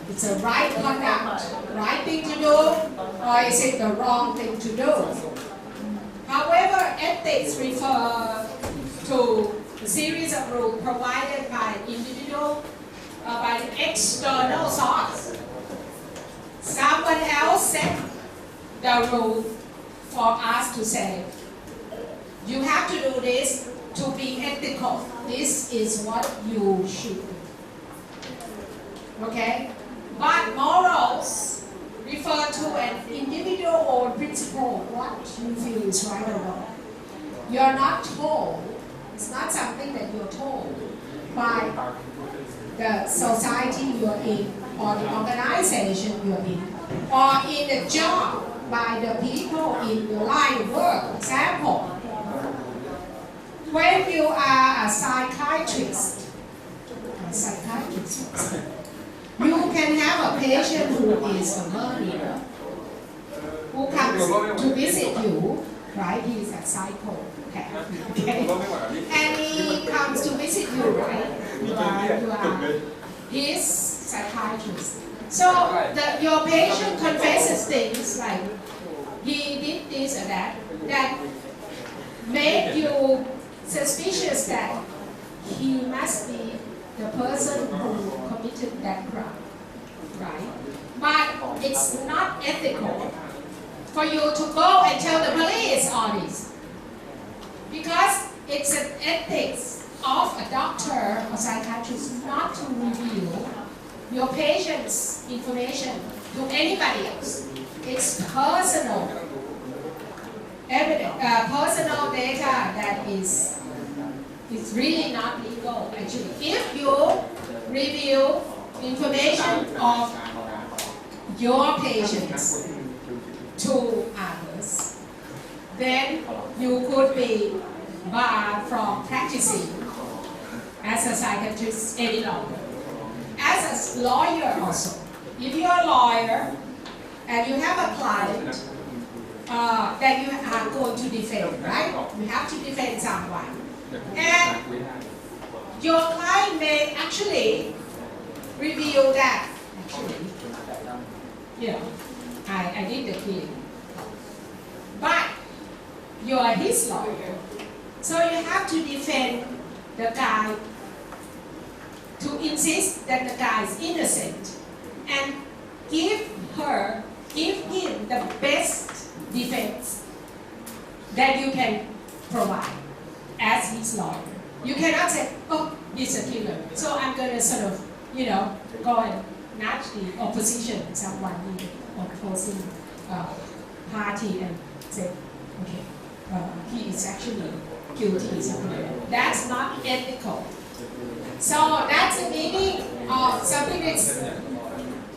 It's a right conduct, right thing to do, or is it the wrong thing to do? However, ethics refer to a series of rules provided by an individual or by an external source. Someone else set the rule for us to say, you have to do this to be ethical. This is what you should do. Okay? But morals refer to an individual or principle, what you feel is right or wrong. You're not told, it's not something that you're told by the society you're in, or the organization you're in, or in the job by the people in your line of work. Example, when you are a psychiatrist, you can have a patient who is a murderer, who comes to visit you, right? He is a psycho. Okay. And he comes to visit you, right? You are his psychiatrist. So your patient confesses things like he did this or that make you suspicious that he must be the person who committed that crime, right? But it's not ethical for you to go and tell the police all this, because it's an ethics of a doctor or psychiatrist not to reveal your patient's information to anybody else. It's personal evidence, personal data that is really not legal, actually. If you reveal information of your patients to others, then you could be barred from practicing as a psychiatrist any longer. As a lawyer also, if you're a lawyer and you have a client that you are going to defend, right? You have to defend someone. And your client may actually reveal that, I did the killing. But you are his lawyer, so you have to defend the guy, to insist that the guy is innocent, and give him the best defense that you can provide as his lawyer. You cannot say, oh, he's a killer, so I'm going to sort of, go and nudge the opposition, someone in the opposing party, and say, okay, he is actually guilty, something like that. That's not ethical. So that's the meaning of something that's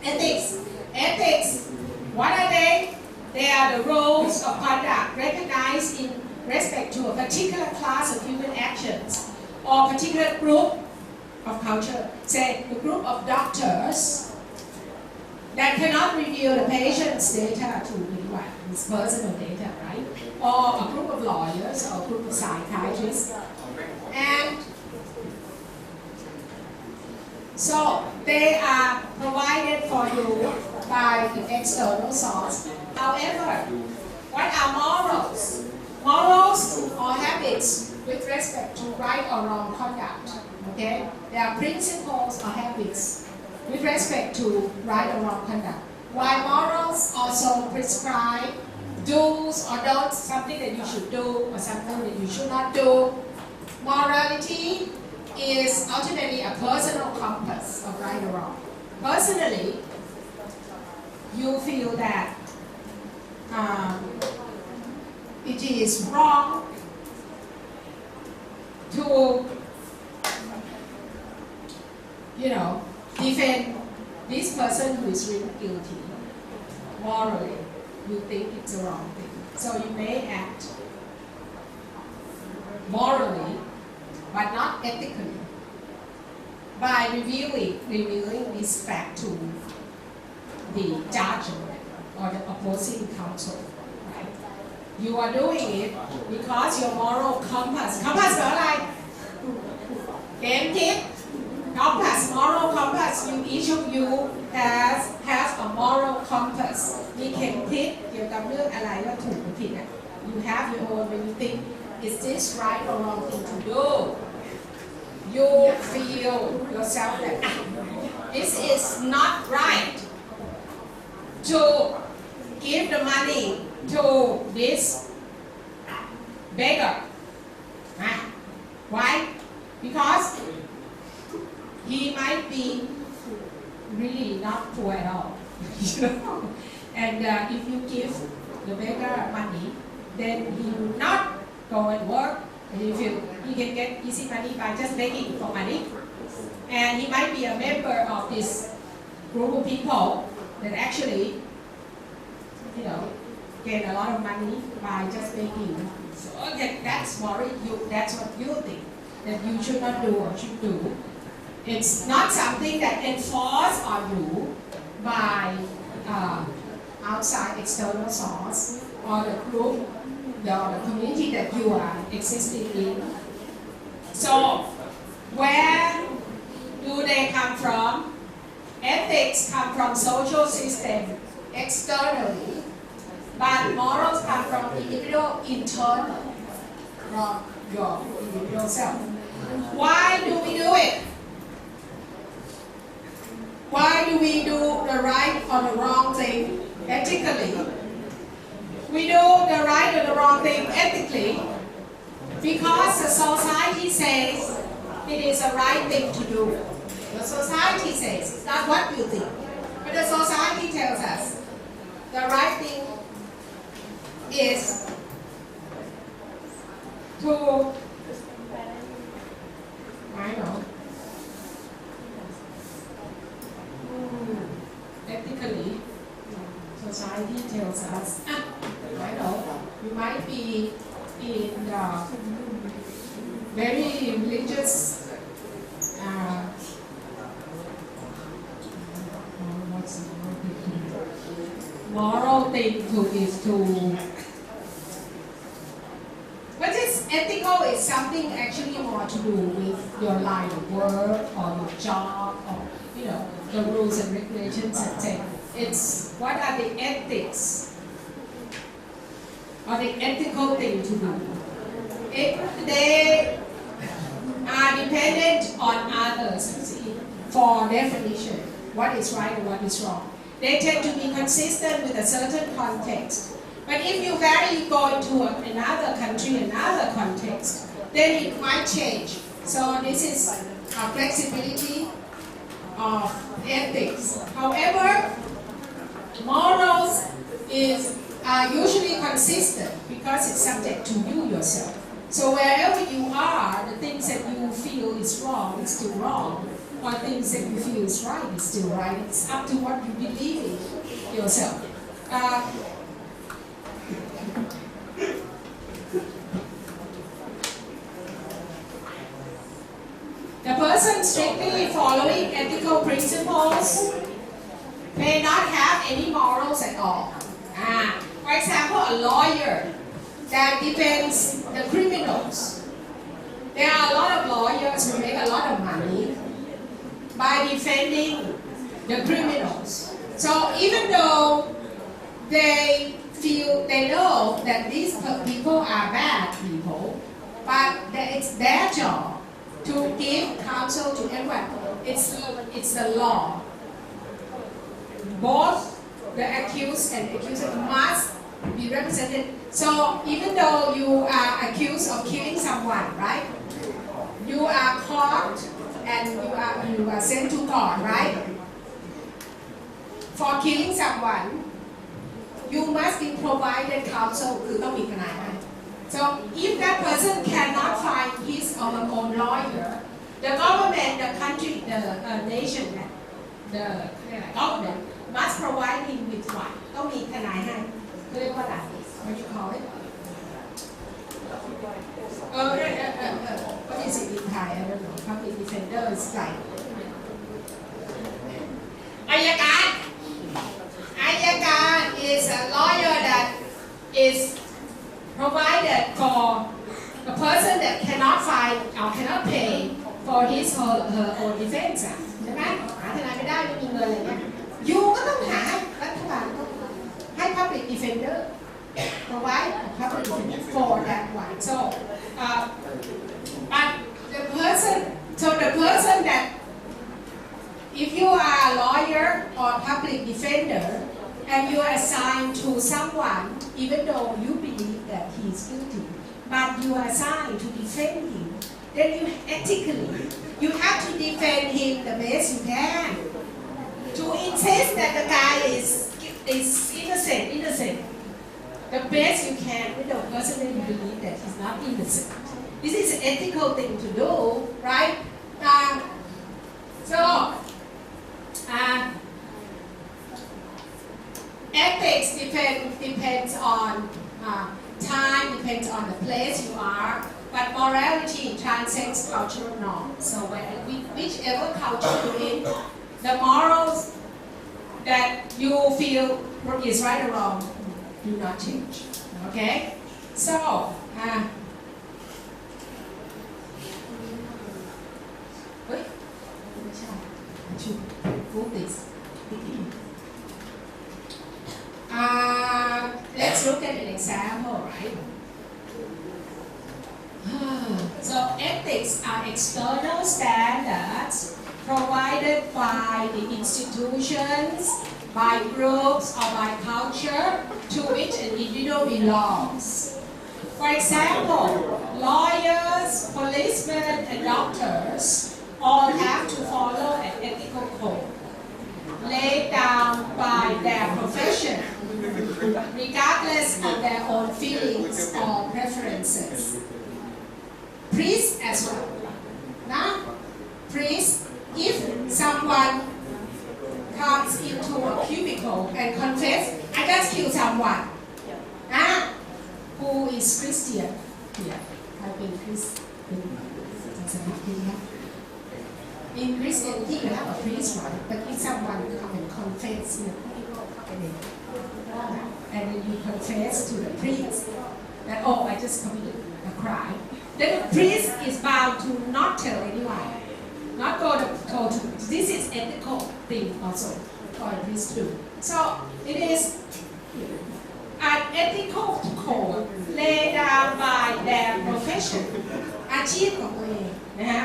ethics. Ethics, what are they? They are the rules of conduct recognized in respect to a particular class of human actions or particular group of culture. Say, a group of doctors that cannot reveal the patient's data to anyone, his personal data, right? Or a group of lawyers or a group of psychiatrists. And so they are provided for you by the external source. However, what are morals? Morals or habits with respect to right or wrong conduct. Okay? There are principles or habits with respect to right or wrong conduct. While morals also prescribe do's or don'ts, something that you should do or something that you should not do. Morality is ultimately a personal compass of right or wrong. Personally, you feel that it is wrong to, defend this person who is really guilty. Morally, you think it's the wrong thing. So you may act morally, but not ethically, by revealing this fact to the judge or the opposing counsel. you are doing it because your moral compass แปลว่าอะไรเข็มทิศ compass moral compass each of you has a moral compass มีเข็มทิศเกี่ยวกับเรื่องอะไรว่าถูกหรือผิดอ่ะ you have your own when you think is this right or wrong thing to do you feel yourself that this is not right to give the money to this beggar. Why? Because he might be really not poor at all. And if you give the beggar money, then he will not go and work. And he can get easy money by just begging for money. And he might be a member of this group of people that actually, gain a lot of money by just begging. So that's moral. That's what you think that you should not do or should do. It's not something that enforced on you by outside external source or the group, the community that you are existing in. So where do they come from? Ethics come from social system externally, but morals come from individual internal, from your individual self. Why do we do it? Why do we do the right or the wrong thing ethically? We do the right or the wrong thing ethically because the society says it is a right thing to do. The society says it's not what you think, but the society tells us the right thing is to, ethically, society tells us, you might be in the very religious moral thing is to what is ethical is something actually more to do with your line of work or your job or the rules and regulations, etc. It's what are the ethics or the ethical thing to do. They are dependent on others for definition, what is right and what is wrong. They tend to be consistent with a certain context. But if you go into another country, another context, then it might change. So this is a flexibility of ethics. However, morals are usually consistent because it's subject to you yourself. So wherever you are, the things that you feel is wrong is still wrong. Or things that you feel is right is still right. It's up to what you believe in yourself. The person strictly following ethical principles may not have any morals at all. For example, a lawyer that defends the criminals. There are a lot of lawyers who make a lot of money by defending the criminals. So even though they know that these people are bad people, but it's their job to give counsel to everyone. It's the law. Both the accused and accuser must be represented. So even though you are accused of killing someone, right? You are caught and you are sent to court, right? For killing someone, you must be provided counsel. So if that person cannot find his or her own lawyer, the government, the country, the nation, the government must provide him with what? ต้องมีทนายให้เขาเรียกว่าอะไร What do you call it? What is it in Thai? I don't know. Public defender is like อัยการ is a lawyer that is cannot find or cannot pay for his or her own defense ใช่ไหมหาทนายไม่ได้ไม่มีเงินอะไรเงี้ยยูก็ต้องหารัฐบาลต้องให้ public defender provide a public defender for that one so but the person that if you are a lawyer or public defender and you are assigned to someone even though you believe that he is guilty but you are assigned to defend him then you ethically you have to defend him the best you can to insist that the guy is innocent the best you can with the person that you believe that he's not innocent this is an ethical thing to do right so ethics depends on time, depends on the place you are, but morality transcends cultural norms. So whichever culture you're in, the morals that you feel is right or wrong do not change. Okay? So, I should move this. Let's look at an example, right? So ethics are external standards provided by the institutions, by groups, or by culture to which an individual belongs. For example, lawyers, policemen, and doctors all have to follow an ethical code laid down by their profession, regardless of their own feelings or preferences. Priests as well. Now, priests, if someone comes into a cubicle and confess, I just killed someone, who is Christian? Yeah, I've been Christian. In Christianity, you have a priest, right? But if someone come and confess, and then you confess to the priest that, oh, I just committed a crime, then the priest is bound to not tell anyone, not go to. This is ethical thing also for a priest to do. So it is an ethical code laid down by their profession, อาชีพของตัวเองนะฮะ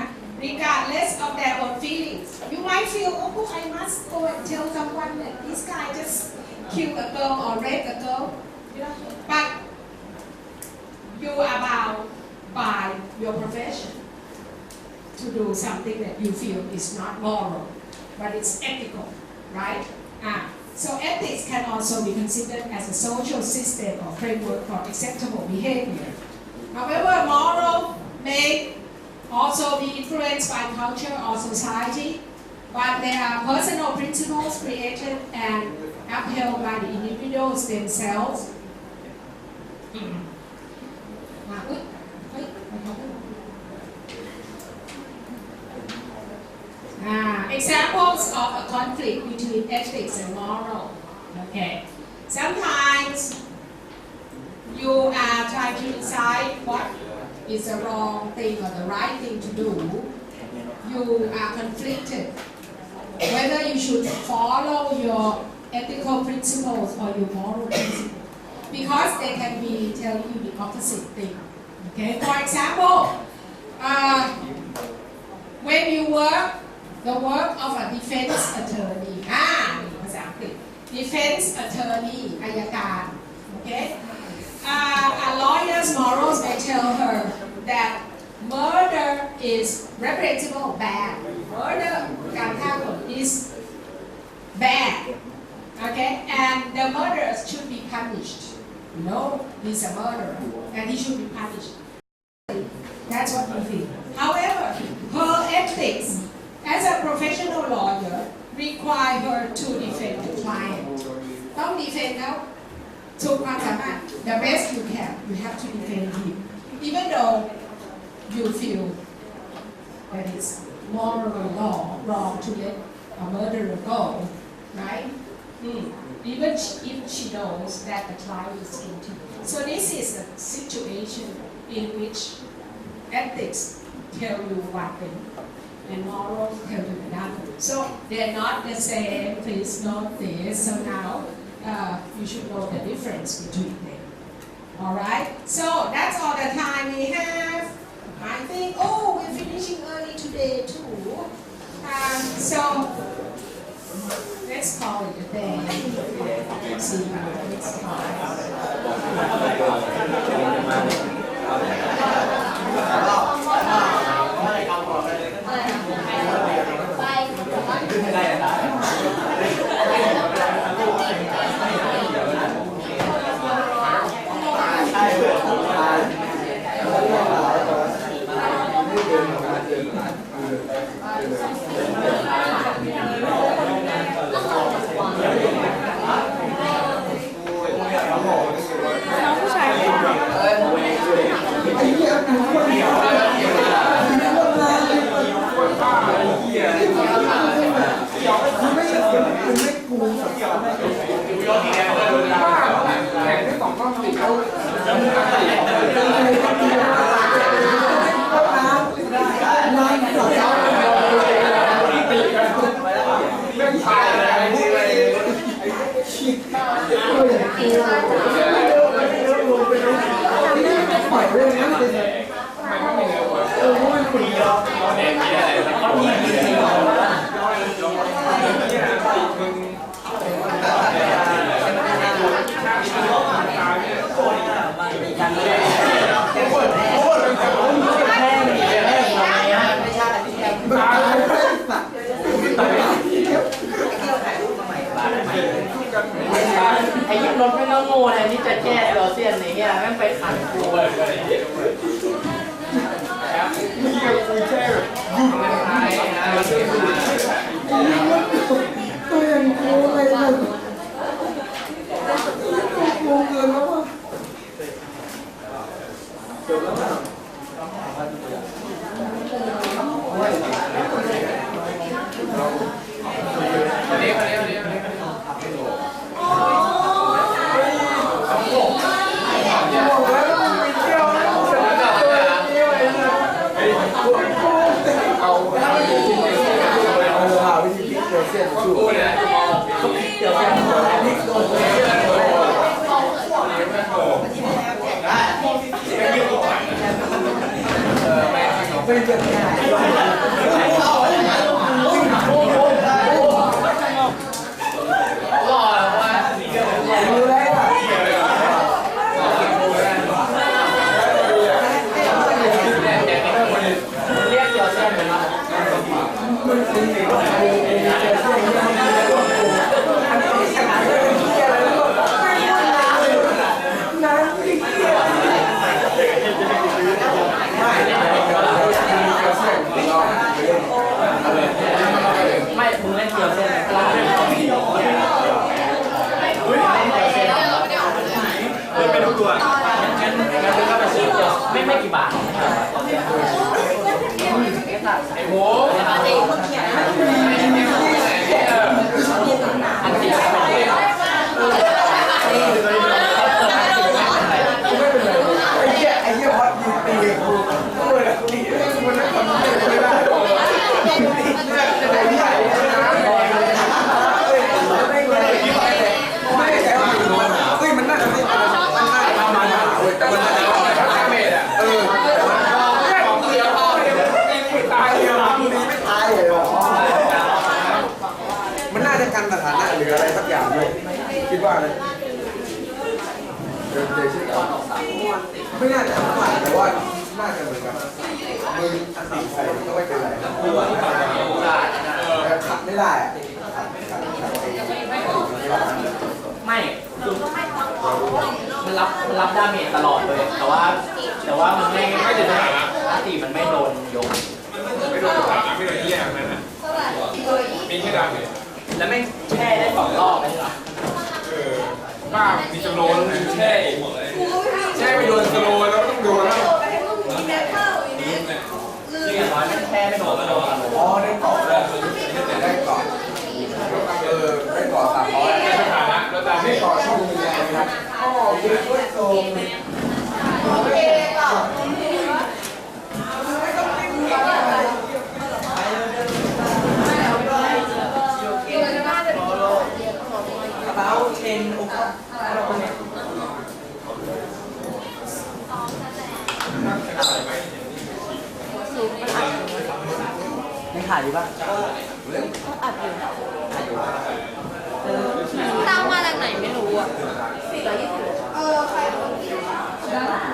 regardless of their own feelings. You might feel, oh, I must go and tell someone that this guy just killed a girl or raped a girl. But you are bound by your profession to do something that you feel is not moral, but it's ethical, right? So ethics can also be considered as a social system or framework for acceptable behavior. However, moral may also be influenced by culture or society, but they are personal principles created and upheld by the individuals themselves. Examples of a conflict between ethics and moral. Okay. Sometimes you are trying to decide what is the wrong thing or the right thing to do. You are conflicted whether you should follow your ethical principles or your moral principles, because they can be telling you the opposite thing. Okay. For example, when you work the work of a defense attorney, defense attorney, อัยการ okay. A lawyer's morals may tell her that murder is reprehensible, bad. Murder, การฆ่าคน is bad, okay, and the murderer should be punished. No, he's a murderer, and he should be punished. That's what we feel. However, her ethics as a professional lawyer require her to defend the client. ต้อง defend เขาสุดความสามารถ the best you can. You have to defend him, even though you feel that it's morally wrong to let a murderer go, right? Even if she knows that the client is guilty. So this is a situation in which ethics tell you one thing, and morals tell you another. So they're not the same. Please note this. So now you should know the difference between them. All right. So that's all the time we have. I think. Oh, we're finishing early today too. So let's call it a day. See you next time.ไอ้ยิ่งรถไม่ต้องโง่เลยนี่จะแก้เราเสี้ยนนี้แม่งไปขันกูเลยตัวอย่างโง่เลยนะโง่เกินแล้วว่ะจบแล้วไม่เกิดง่ายไม่มึงเล่นเกี่ยวเส้นไม่รู้ตัวงั้นก็ไปซื้อไม่กี่บาทไอ้โหอันที่ไอ้เหี้ยพอดยิงตีกูเลยตีมันไม่ทำไม่ได้แต่ใหญ่นะไม่แต่ว่าเฮ้ยมันน่าจะไม่มันน่าจะทำมาแต่มันน่าจะทำเมดอ่ะตายเลยไม่ตายเลยมันน่าจะกันสถานะหรืออะไรสักอย่างเลยคิดว่านะเดี๋ยวชื่อไม่น่าจะเท่าไหร่แต่ว่าน่าจะเหมือนกันมืออันติใส่ก็ไม่เป็นไรแต่ขัดไม่ได้ไม่คือมันรับดาเมจตลอดเลยแต่ว่ามันไม่ถึงอันติมันไม่โดนยกไม่โดนขาไม่โดนเยี่ยงนั่นนะมีแค่ดาเมจแล้วไม่แช่ได้2 รอบไม่ใช่หรอบ้ามีสโลว์แล้วแช่ไปโดนสโลว์แล้วก็ต้องโดนแล้วนี่อย่างน้อยไม่แช่ไม่โดนก็โดนอ๋อได้เกาะได้เกาะได้เกาะ300ในสถานะแล้วดาเม ได้ จ เกาะช่องนึงนะครับอ๋อโอเคโต ถ่ายดีป่ะ อัดอยู่ตามมาจากไหนไม่รู้อ่ะ ใครคนที่